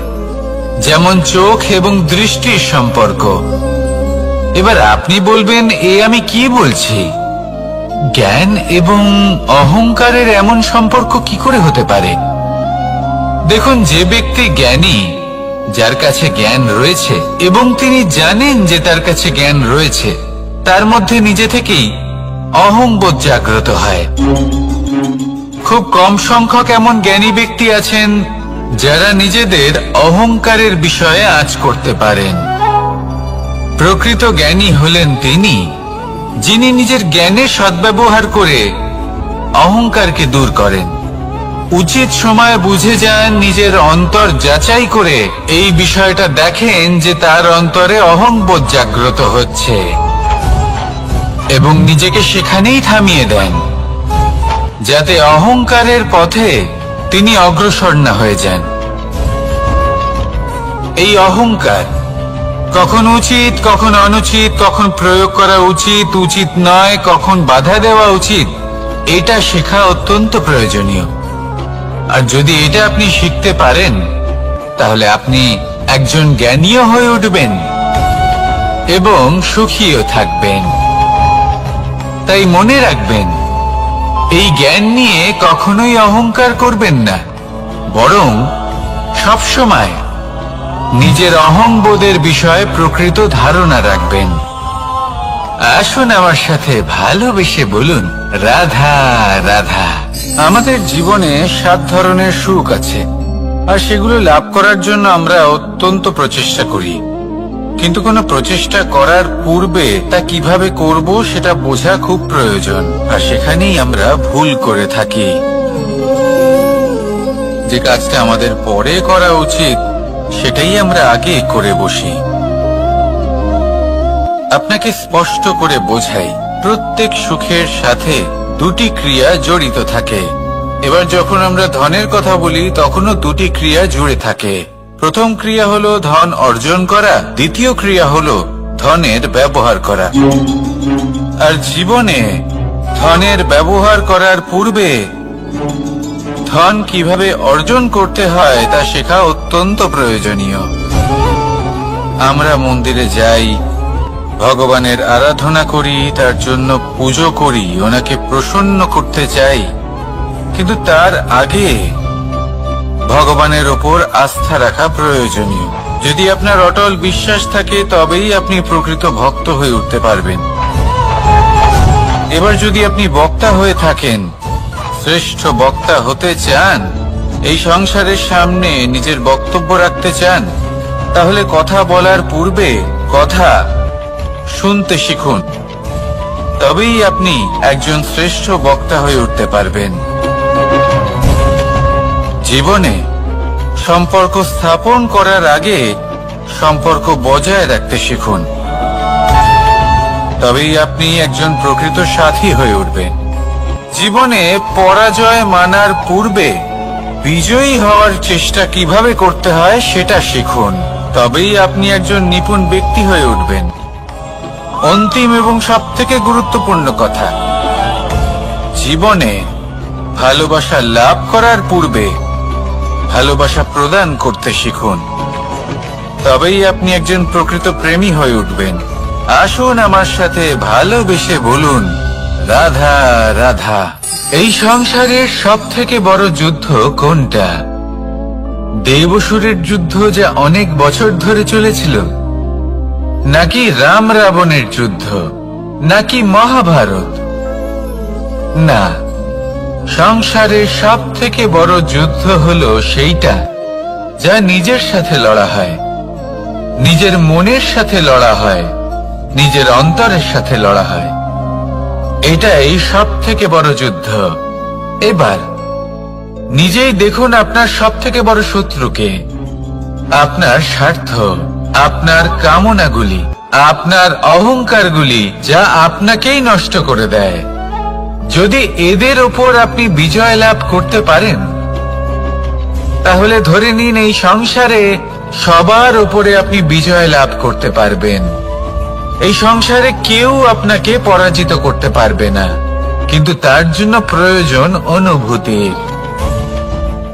যেমন চোখ এবং দৃষ্টির সম্পর্ক। এবার আপনি বলবেন, এ আমি কি বলছি? জ্ঞান এবং অহংকারের এমন সম্পর্ক কি করে হতে পারে? দেখুন, যে ব্যক্তি জ্ঞানী, যার কাছে জ্ঞান রয়েছে এবং তিনি জানেন যে তার কাছে জ্ঞান রয়েছে, তার মধ্যে নিজে থেকেই অহংবোধ জাগ্রত হয়। খুব কম সংখ্যক এমন জ্ঞানী ব্যক্তি আছেন যারা নিজেদের অহংকারের বিষয়ে আঁচ করতে পারেন। প্রকৃত জ্ঞানী হলেন তিনি, যিনি নিজের জ্ঞানের সদ্ব্যবহার করে অহংকারকে দূর করেন। উচিত সময় বুঝে যান, নিজের অন্তর যাচাই করে এই বিষয়টা দেখেন যে তার অন্তরে অহংবোধ জাগ্রত হচ্ছে এবং নিজেকে সেখানেই থামিয়ে দেন, যাতে অহংকারের পথে তিনি অগ্রসর না হয়ে যান। এই অহংকার কখন উচিত, কখন অনুচিত, কখন প্রয়োগ করা উচিত, উচিত নয়, কখন বাধা দেওয়া উচিত, এটা শেখা অত্যন্ত প্রয়োজনীয়। আর যদি এটা আপনি শিখতে পারেন, তাহলে আপনি একজন জ্ঞানীও হয়ে উঠবেন এবং সুখীও থাকবেন। তাই মনে রাখবেন, এই জ্ঞান নিয়ে কখনোই অহংকার করবেন না, বরং সবসময় নিজের অহংবোধের বিষয়ে প্রকৃত ধারণা রাখবেন। আসুন আমার সাথে ভালোবেসে বলুন, রাধা রাধা। আমাদের জীবনে 7 ধরনের সুখ আছে, আর সেগুলো লাভ করার জন্য আমরা অত্যন্ত প্রচেষ্টা করি। কিন্তু কোনো প্রচেষ্টা করার পূর্বে তা কিভাবে করব সেটা বোঝা খুব প্রয়োজন, আর সেখানেই আমরা ভুল করে থাকি। যে কাজটা আমাদের পরে করা উচিত, সেটাই আমরা আগে করে বসি। আপনাকে স্পষ্ট করে বোঝাই, প্রত্যেক সুখের সাথে 2টি ক্রিয়া জড়িত থাকে। এবার যখন আমরা ধনের কথা বলি, তখনও 2টি ক্রিয়া জুড়ে থাকে। প্রথম ক্রিয়া হলো ধন অর্জন করা, দ্বিতীয় ক্রিয়া হলো ধনের ব্যবহার করা। আর জীবনে ধনের ব্যবহার করার পূর্বে ধন কিভাবে অর্জন করতে হয় তা শেখা অত্যন্ত প্রয়োজনীয়। আমরা মন্দিরে যাই, ভগবানের আরাধনা করি, তার জন্য পুজো করি, ওনাকে প্রসন্ন করতে চাই, কিন্তু তার আগে ভগবানের ওপর আস্থা রাখা প্রয়োজনীয়। যদি আপনার অটল বিশ্বাস থাকে, তবেই আপনি প্রকৃত ভক্ত হয়ে উঠতে পারবেন। এবার যদি আপনি বক্তা হয়ে থাকেন, শ্রেষ্ঠ বক্তা হতে চান, এই সংসারের সামনে নিজের বক্তব্য রাখতে চান, তাহলে কথা বলার পূর্বে কথা শুনতে শিখুন, তবেই আপনি একজন শ্রেষ্ঠ বক্তা হয়ে উঠতে পারবেন। জীবনে সম্পর্ক স্থাপন করার আগে সম্পর্ক বজায় রাখতে শিখুন, তবেই আপনি একজন প্রকৃত সাথী হয়ে উঠবেন। জীবনে পরাজয় মানার পূর্বে বিজয়ী হওয়ার চেষ্টা কিভাবে করতে হয় সেটা শিখুন, তবেই আপনি একজন নিপুণ ব্যক্তি হয়ে উঠবেন। অন্তিম এবং সবথেকে গুরুত্বপূর্ণ কথা, জীবনে ভালোবাসা লাভ করার পূর্বে ভালোবাসা প্রদান করতে শিখুন, তবেই আপনি একজন প্রকৃত প্রেমী হয়ে উঠবেন। আসুন আমার সাথে ভালোবেসে বলুন, রাধা রাধা। এই সংসারের সবথেকে বড় যুদ্ধ কোনটা? দেব-অসুরের যুদ্ধ যা অনেক বছর ধরে চলেছিল, নাকি রাম রাবণের যুদ্ধ, নাকি মহাভারত? না, সংসারের সবথেকে বড় যুদ্ধ হলো সেইটা যা নিজের সাথে লড়া হয়, নিজের মনের সাথে লড়া হয়, নিজের অন্তরের সাথে লড়া হয়। এটাই সবথেকে বড় যুদ্ধ। এবার নিজেই দেখুন আপনার সবথেকে বড় শত্রুকে। আপনার স্বার্থ, আপনার কামনাগুলি, আপনার অহংকারগুলি, যা আপনাকেই নষ্ট করে দেয়। যদি এদের ওপর আপনি বিজয় লাভ করতে পারেন, তাহলে ধরে নিন এই সংসারে সবার উপরে আপনি বিজয় লাভ করতে পারবেন। এই সংসারে কেউ আপনাকে পরাজিত করতে পারবে না, কিন্তু তার জন্য প্রয়োজন অনুভূতির।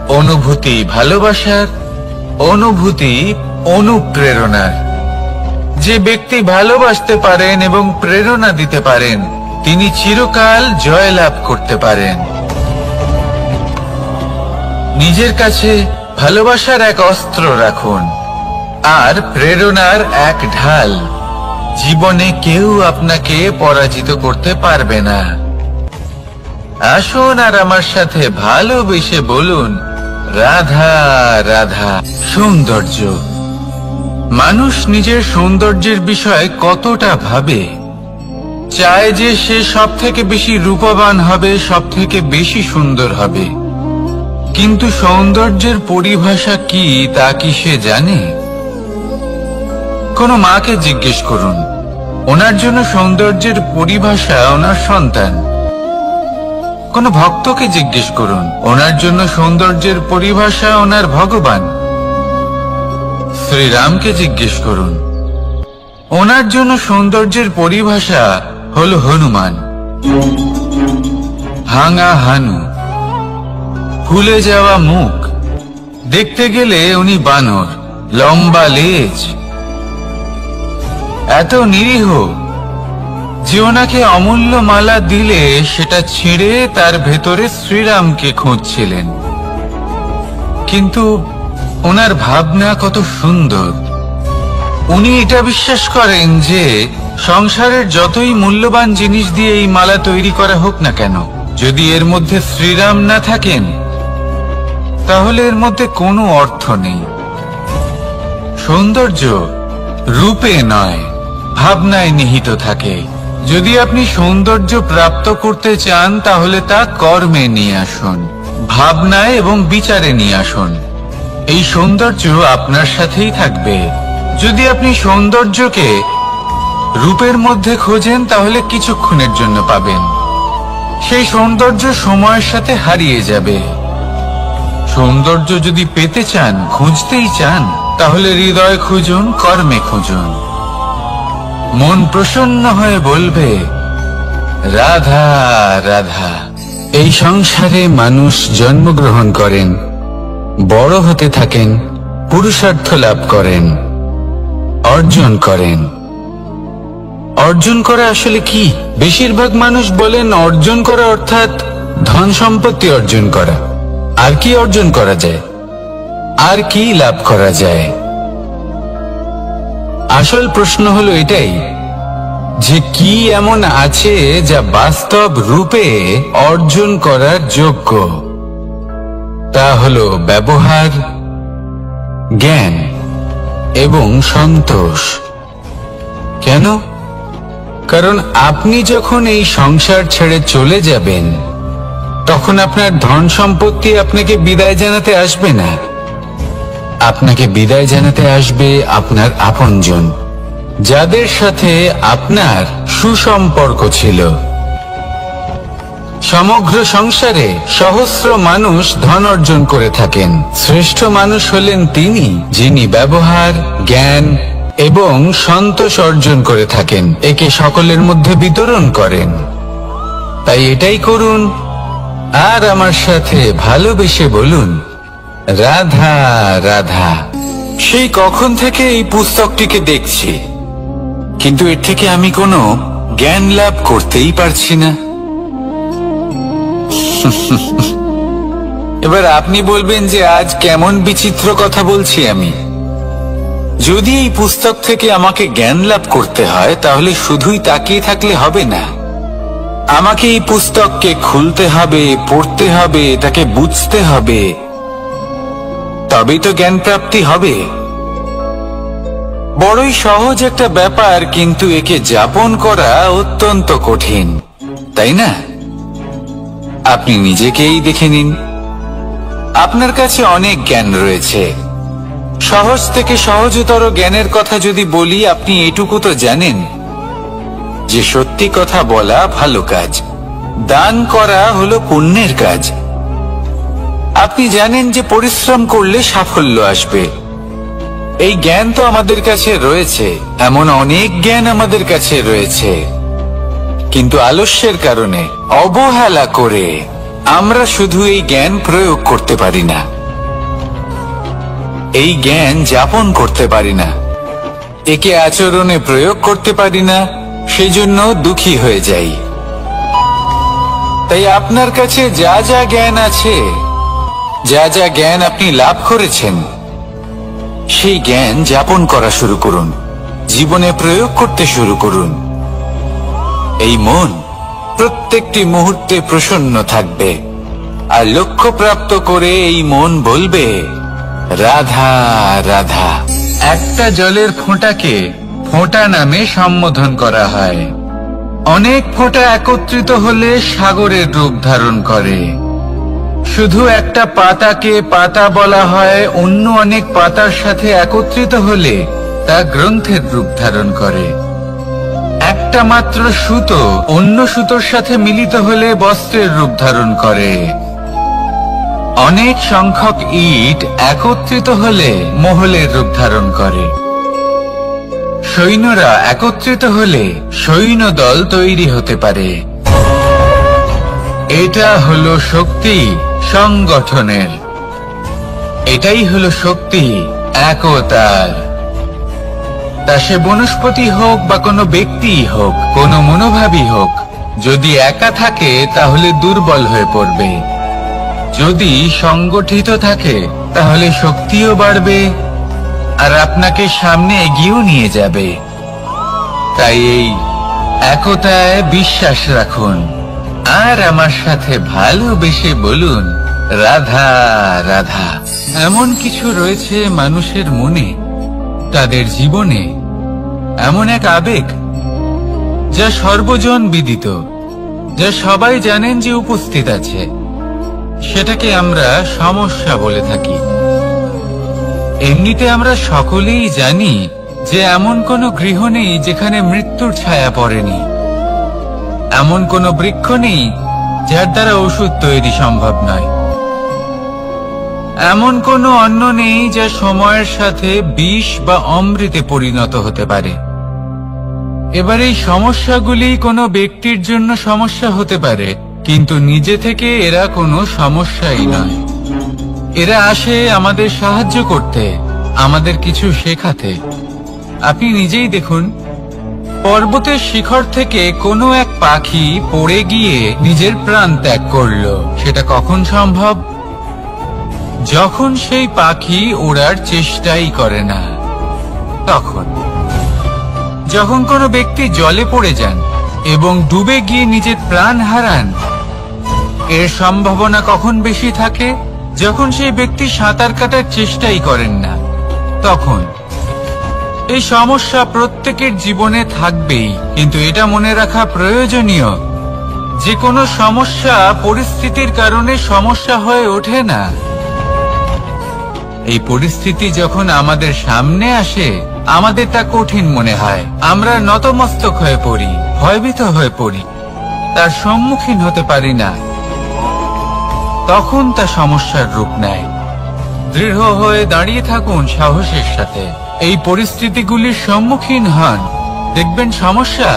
অনুভূতি ভালোবাসার, অনুভূতি অনুপ্রেরণার। যে ব্যক্তি ভালোবাসতে পারেন এবং প্রেরণা দিতে পারেন, তিনি চিরকাল জয়লাভ করতে পারেন। নিজের কাছে ভালোবাসার এক অস্ত্র রাখুন আর প্রেরণার এক ঢাল। জীবনে কেউ আপনাকে পরাজিত করতে পারবে না। আসুন আর আমার সাথে ভালোবেসে বলুন, রাধা রাধা। সৌন্দর্য। মানুষ নিজের সৌন্দর্যের বিষয়ে কতটা ভাবে, চায় যে সে সব থেকে বেশি রূপবান হবে, সব থেকে বেশি সুন্দর হবে। কিন্তু সৌন্দর্যের পরিভাষা কি তা কি সে জানে? কোন মাকে জিজ্ঞেস করুন, ওনার জন্য সৌন্দর্যের পরিভাষা ওনার সন্তান। কোন ভক্তকে জিজ্ঞেস করুন, ওনার জন্য সৌন্দর্যের পরিভাষা ওনার ভগবান। শ্রীরামকে জিজ্ঞেস করুন, ওনার জন্য সৌন্দর্যের পরিভাষা হলো হনুমান। ভাঙা হানু, ফুলে যাওয়া মুখ, দেখতে গেলে উনি বানর, লম্বা লেজ, এত নিরীহ যে ওনাকে অমূল্য মালা দিলে সেটা ছিঁড়ে তার ভেতরে শ্রীরামকে খুঁজছিলেন। কিন্তু ওনার ভাবনা কত সুন্দর। উনি এটা বিশ্বাস করেন যে সংসারের যতই মূল্যবান জিনিস দিয়ে এই মালা তৈরি করা হোক না কেন, যদি এর মধ্যে শ্রীরাম না থাকেন, তাহলে এর মধ্যে কোনো অর্থ নেই। সৌন্দর্য রূপে নয়, ভাবনায় নিহিত থাকে। যদি আপনি সৌন্দর্য প্রাপ্ত করতে চান, তাহলে তা কর্মে নিয়ে আসুন, ভাবনায় এবং বিচারে নিয়ে আসুন। এই সৌন্দর্য আপনার সাথেই থাকবে। যদি আপনি সৌন্দর্যকে রূপের মধ্যে খোঁজেন, তাহলে কিছুক্ষণের জন্য পাবেন। সেই সৌন্দর্য সময়ের সাথে হারিয়ে যাবে। সৌন্দর্য যদি পেতে চান, খুঁজতেই চান, তাহলে হৃদয় খুঁজুন, কর্মে খুঁজুন। মন প্রসন্ন হয়ে বলবে, রাধা রাধা। এই সংসারে মানুষ জন্মগ্রহণ করেন, বড় হতে থাকেন, পুরুষার্থ লাভ করেন, অর্জন করেন। অর্জন করা আসলে কি? বেশিরভাগ মানুষ বলেন অর্জন করা অর্থাৎ ধন সম্পত্তি অর্জন করা। আর কি অর্জন করা যায়? আর কি লাভ করা যায়? আসল প্রশ্ন হলো এটাই যে কি এমন আছে যা বাস্তব রূপে অর্জন করার যোগ্য। তা হলো ব্যবহার, জ্ঞান এবং সন্তোষ। কেন? কারণ আপনি যখন এই সংসার ছেড়ে চলে যাবেন, তখন আপনার ধন সম্পত্তি আপনাকে বিদায় জানাতে আসবে না। আপনাকে বিদায় জানাতে আসবে আপনার আপনজন, যাদের সাথে আপনার সুসম্পর্ক ছিল। সমগ্র সংসারে সহস্র মানুষ ধন অর্জন করে থাকেন। শ্রেষ্ঠ মানুষ হলেন তিনি, যিনি ব্যবহার, জ্ঞান এবং সন্তোষ অর্জন করে থাকেন, একে সকলের মধ্যে বিতরণ করেন। তাই এটাই করুন, আর আমার সাথে ভালোবেসে বলুন, রাধা রাধা। সেই কখন থেকে এই পুস্তকটিকে দেখছি, কিন্তু এর থেকে আমি কোনো জ্ঞান লাভ করতেই পারছি না। এবার আপনি বলবেন যে আজ কেমন বিচিত্র কথা বলছি আমি। যদি এই পুস্তক থেকে আমাকে জ্ঞান লাভ করতে হয়, তাহলে শুধুই তাকিয়ে থাকলে হবে না। আমাকে এই পুস্তককে খুলতে হবে, পড়তে হবে, তাকে বুঝতে হবে, তবেই তো জ্ঞান প্রাপ্তি হবে। বড়ই সহজ একটা ব্যাপার, কিন্তু একে যাপন করা অত্যন্ত কঠিন, তাই না? আপনি নিজেকেই দেখে নিন। আপনার কাছে অনেক জ্ঞান রয়েছে। সহজ থেকে সহজতর জ্ঞানের কথা যদি বলি, আপনি এটুকু তো জানেন যে সত্যি কথা বলা ভালো কাজ, দান করা হলো পুণ্যের কাজ। আপনি জানেন যে পরিশ্রম করলে সাফল্য আসবে। এই জ্ঞান তো আমাদের কাছে রয়েছে, এমন অনেক জ্ঞান আমাদের কাছে রয়েছে, কিন্তু আলস্যের কারণে, অবহেলা করে আমরা শুধু এই জ্ঞান প্রয়োগ করতে পারি না, এই জ্ঞান যাপন করতে পারি না, একে আচরণে প্রয়োগ করতে পারি না, সেজন্য দুঃখী হয়ে যাই। তাই আপনার কাছে যা যা জ্ঞান আছে, যা যা জ্ঞান আপনি লাভ করেছেন, সেই জ্ঞান যাপন করা শুরু করুন, জীবনে প্রয়োগ করতে শুরু করুন। এই মন প্রত্যেকটি মুহূর্তে প্রসন্ন থাকবে, আর লক্ষ্য প্রাপ্ত করে এই মন বলবে, রাধা রাধা। একটা জলের ফোঁটাকে ফোঁটা নামে সম্বোধন করা হয়। অনেক ফোঁটা একত্রিত হলে সাগরের রূপ ধারণ করে। শুধু একটা পাতাকে পাতা বলা হয়, অন্য অনেক পাতার সাথে একত্রিত হলে তা গ্রন্থের রূপ ধারণ করে। একটা মাত্র সুতো অন্য সুতোর সাথে মিলিত হলে বস্ত্রের রূপ ধারণ করে। অনেক সংখ্যক ইট একত্রিত হলে মহলের রূপ ধারণ করে। সৈন্যরা একত্রিত হলে সৈন্যদল তৈরি হতে পারে। এটা হলো শক্তি সংগঠনের, এটাই হলো শক্তি একতার। তা সে বনস্পতি হোক বা কোনো ব্যক্তি হোক, কোনো মনোভাবই হোক, যদি একা থাকে তাহলে দুর্বল হয়ে পড়বে। যদি সংগঠিত থাকে তাহলে শক্তিও বাড়বে, আর আপনাকে সামনে এগিয়েও নিয়ে যাবে। তাই এই একতায় বিশ্বাস রাখুন, আর আমার সাথে ভালোবেসে বলুন, রাধা রাধা। এমন কিছু রয়েছে মানুষের মনে, তাদের জীবনে এমন এক আবেগ যা সর্বজন বিদিত, যা সবাই জানেন যে উপস্থিত আছে। সেটাকে আমরা সমস্যা বলে থাকি। এমনিতে আমরা সকলেই জানি যে এমন কোনো গৃহ নেই যেখানে মৃত্যুর ছায়া পড়েনি, এমন কোনো বৃক্ষ নেই যার দ্বারা ওষুধ তৈরি সম্ভব নয়, এমন কোনো অন্ন নেই যা সময়ের সাথে বিষ বা অমৃতে পরিণত হতে পারে। এবার এই সমস্যাগুলি কোনো ব্যক্তির জন্য সমস্যা হতে পারে, কিন্তু নিজে থেকে এরা কোনো সমস্যাই নয়। এরা আসে আমাদের সাহায্য করতে, আমাদের কিছু শেখাতে। আপনি নিজেই দেখুন, পর্বতের শিখর থেকে কোনো এক পাখি পড়ে গিয়ে নিজের প্রাণ ত্যাগ করলো। সেটা কখন সম্ভব? যখন সেই পাখি ওড়ার চেষ্টাই করে না। তখন যখন কোনো ব্যক্তি জলে পড়ে যান এবং ডুবে গিয়ে নিজের প্রাণ হারান, এর সম্ভাবনা কখন বেশি থাকে? যখন সেই ব্যক্তি সাঁতার কাটার চেষ্টাই করেন না। তখন এই সমস্যা প্রত্যেকের জীবনে থাকবেই, কিন্তু এটা মনে রাখা প্রয়োজনীয় যে কোনো সমস্যা পরিস্থিতির কারণে সমস্যা হয়ে ওঠে না। এই পরিস্থিতি যখন আমাদের সামনে আসে আমাদের তা কঠিন মনে হয়, আমরা নতমস্তক হয়ে পড়ি, ভয়ভীত হয়ে পড়ি, তার সম্মুখীন হতে পারি না। তখন তা সমস্যার রূপ নেয়। দৃঢ় হয়ে দাঁড়িয়ে থাকুন সাহসের সাথে, এই পরিস্থিতিগুলির সম্মুখীন হন, দেখবেন সমস্যা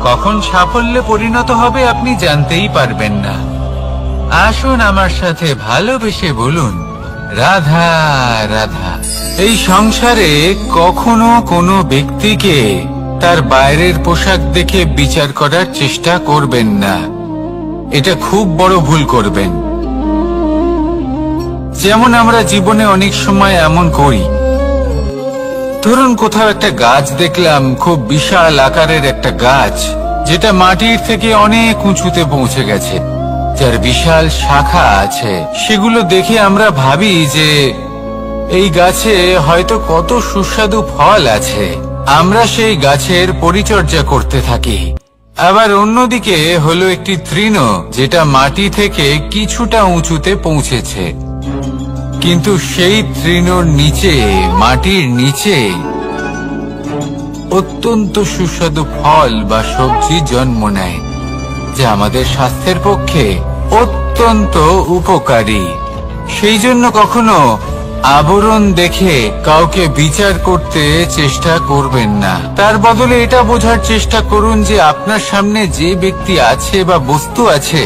কখন সাফল্যে পরিণত হবে আপনি জানতেই পারবেন না। আসুন আমার সাথে ভালোবেসে বলুন, রাধা রাধা। এই সংসারে কখনো কোনো ব্যক্তিকে তার বাইরের পোশাক দেখে বিচার করার চেষ্টা করবেন না, এটা খুব বড় ভুল করবেন। যেমন আমরা জীবনে অনেক সময় এমন করি, ধরুন কোথাও একটা গাছ দেখলাম, খুব বিশাল আকারের একটা গাছ, যেটা মাটির থেকে অনেক উঁচুতে পৌঁছে গেছে, যার বিশাল শাখা আছে। সেগুলো দেখে আমরা ভাবি যে এই গাছে হয়তো কত সুস্বাদু ফল আছে, আমরা সেই গাছের পরিচর্যা করতে থাকি। আবার অন্যদিকে হলো একটি তৃণ, যেটা মাটি থেকে কিছুটা উঁচুতে পৌঁছেছে, কিন্তু সেই তৃণর নিচে, মাটির নিচে অত্যন্ত সুস্বাদু ফল বা সবজি জন্ম নেয়, যা আমাদের স্বাস্থ্যের পক্ষে অত্যন্ত উপকারী। সেই জন্য কখনো আবরণ দেখে কাউকে বিচার করতে চেষ্টা করবেন না, তার বদলে এটা বোঝার চেষ্টা করুন যে আপনার সামনে যে ব্যক্তি আছে বা বস্তু আছে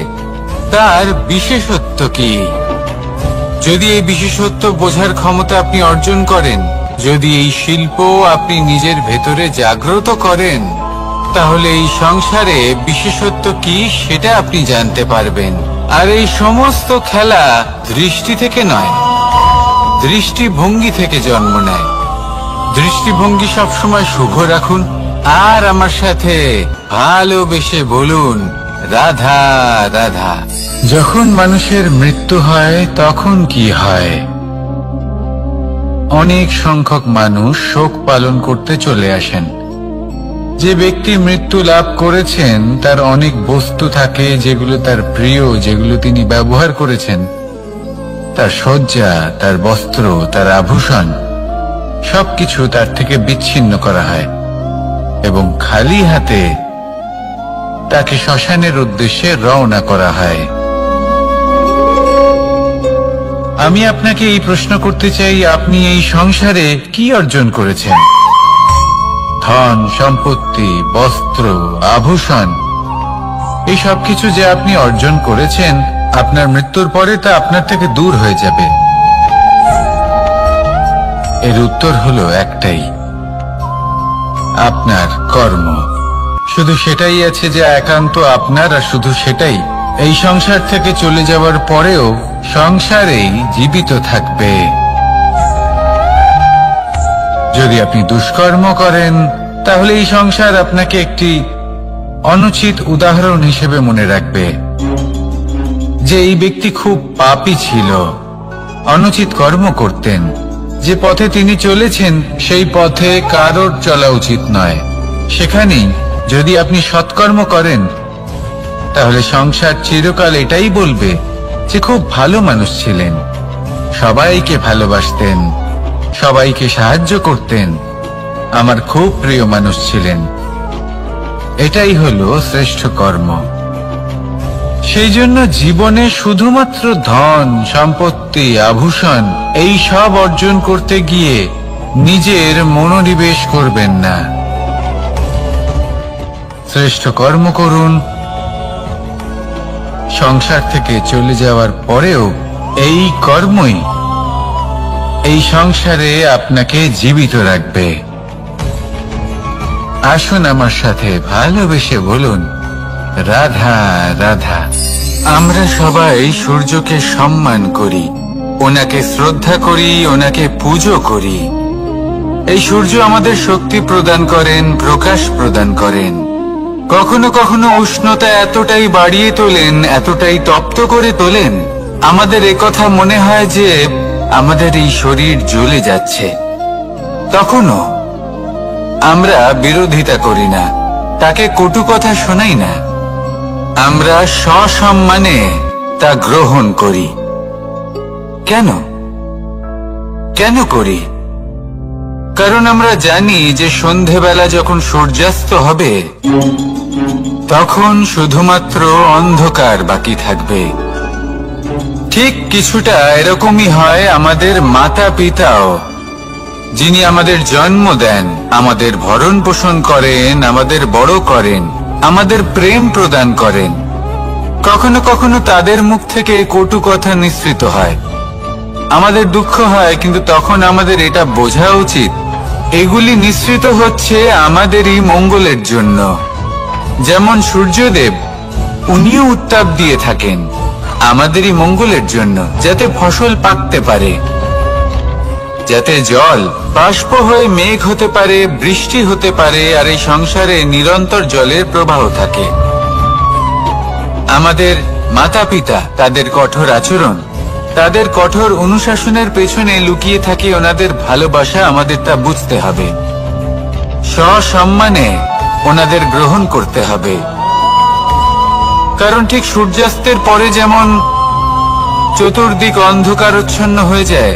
তার বিশেষত্ব কি। যদি এই বিশেষত্ব বোঝার ক্ষমতা আপনি অর্জন করেন, যদি এই শিল্প আপনি নিজের ভেতরে জাগ্রত করেন, তাহলে এই সংসারে বিশেষত্ব কি সেটা আপনি জানতে পারবেন। আর এই সমস্ত খেলা দৃষ্টি থেকে নয়, দৃষ্টিভঙ্গি থেকে জন্ম নেয়। দৃষ্টিভঙ্গি সবসময় শুভ রাখুন, আর আমার সাথে ভালোবেসে বলুন, রাধা রাধা। যখন মানুষের মৃত্যু হয় তখন কি হয়? অনেক সংখ্যক মানুষ শোক পালন করতে চলে আসেন। যে ব্যক্তি মৃত্যু লাভ করেছেন তার অনেক বস্তু থাকে যেগুলো তার প্রিয়, যেগুলো তিনি ব্যবহার করেছেন, তার শয্যা, তার বস্ত্র, তার আভূষণ, সবকিছু তার থেকে বিচ্ছিন্ন করা হয় এবং খালি হাতে তাকে শ্মশানের উদ্দেশ্যে রওনা করা হয়। আমি আপনাকে এই প্রশ্ন করতে চাই, আপনি এই সংসারে কি অর্জন করেছেন? ধন সম্পত্তি, বস্ত্র, আভূষণ, এই সবকিছু যে আপনি অর্জন করেছেন, আপনার মৃত্যুর পরে তা আপনার থেকে দূর হয়ে যাবে। এর উত্তর হলো একটাই, আপনার কর্ম। শুধু সেটাই আছে যে একান্ত আপনার, আর শুধু সেটাই এই সংসার থেকে চলে যাওয়ার পরেও সংসারেই জীবিত থাকবে। যদি আপনি দুষ্কর্ম করেন তাহলে এই সংসার আপনাকে একটি অনুচিত উদাহরণ হিসেবে মনে রাখবে যে এই ব্যক্তি খুব পাপী ছিল, অনুচিত কর্ম করতেন। যে পথে তিনি চলেছেন সেই পথে কারোর চলা উচিত নয়। সেখানেই যদি আপনি সৎকর্ম করেন তাহলে সংসার চিরকাল এটাই বলবে যে খুব ভালো মানুষ ছিলেন, সবাইকে ভালোবাসতেন, সবাইকে সাহায্য করতেন, আমার খুব প্রিয় মানুষ ছিলেন। এটাই হলো শ্রেষ্ঠ কর্ম। সেই জন্য জীবনে শুধুমাত্র ধন সম্পত্তি আভূষণ এই সব অর্জন করতে গিয়ে নিজের মনোনিবেশ করবেন না। শ্রেষ্ঠ কর্ম করুন। সংসার থেকে চলে যাওয়ার পরেও এই কর্মই এই সংসারে আপনাকে জীবিত রাখবে। আসুন আমার সাথে ভালোবেসে বলুন, রাধা রাধা। আমরা সবাই সূর্যকে সম্মান করি, ওনাকে শ্রদ্ধা করি, ওনাকে পুজো করি। এই সূর্য আমাদের শক্তি প্রদান করেন, প্রকাশ প্রদান করেন। কখনো কখনো উষ্ণতা এতটাই বাড়িয়ে তোলেন, এতটাই তপ্ত করে তোলেন, আমাদের একথা মনে হয় যে আমাদের এই শরীর জ্বলে যাচ্ছে। তখনও আমরা বিরোধিতা করি না, তাকে কটু কথা শোনাই না, আমরা সসম্মানে তা গ্রহণ করি। কেন কেন করি? কারণ আমরা জানি যে সন্ধেবেলা যখন সূর্যাস্ত হবে তখন শুধুমাত্র অন্ধকার বাকি থাকবে। ঠিক কিছুটা এরকমই হয় আমাদের মাতা পিতাও, যিনি আমাদের জন্ম দেন, আমাদের ভরণ পোষণ করেন, আমাদের বড় করেন, আমাদের প্রেম প্রদান করেন। কখনো কখনো তাদের মুখ থেকে কটু কথা নিঃসৃত হয়, আমাদের দুঃখ হয়, কিন্তু তখন আমাদের এটা বোঝা উচিত এগুলি নিঃসৃত হচ্ছে আমাদেরই মঙ্গলের জন্য। যেমন সূর্যদেব, উনিও উত্তাপ দিয়ে থাকেন আমাদেরই মঙ্গলের জন্য, যাতে ফসল পাকতে পারে, যাতে জল বাষ্প হয়ে মেঘ হতে পারে, বৃষ্টি হতে পারে, আর এই সংসারে নিরন্তর জলের প্রবাহ থাকে। আমাদের মাতা পিতা, তাদের কঠোর আচরণ, তাদের কঠোর অনুশাসনের পেছনে লুকিয়ে থাকে ওনাদের ভালোবাসা, আমাদের তা বুঝতে হবে, সসম্মানে ওনাদের গ্রহণ করতে হবে। কারণ ঠিক সূর্যাস্তের পরে যেমন চতুর্দিক অন্ধকারচ্ছন্ন হয়ে যায়,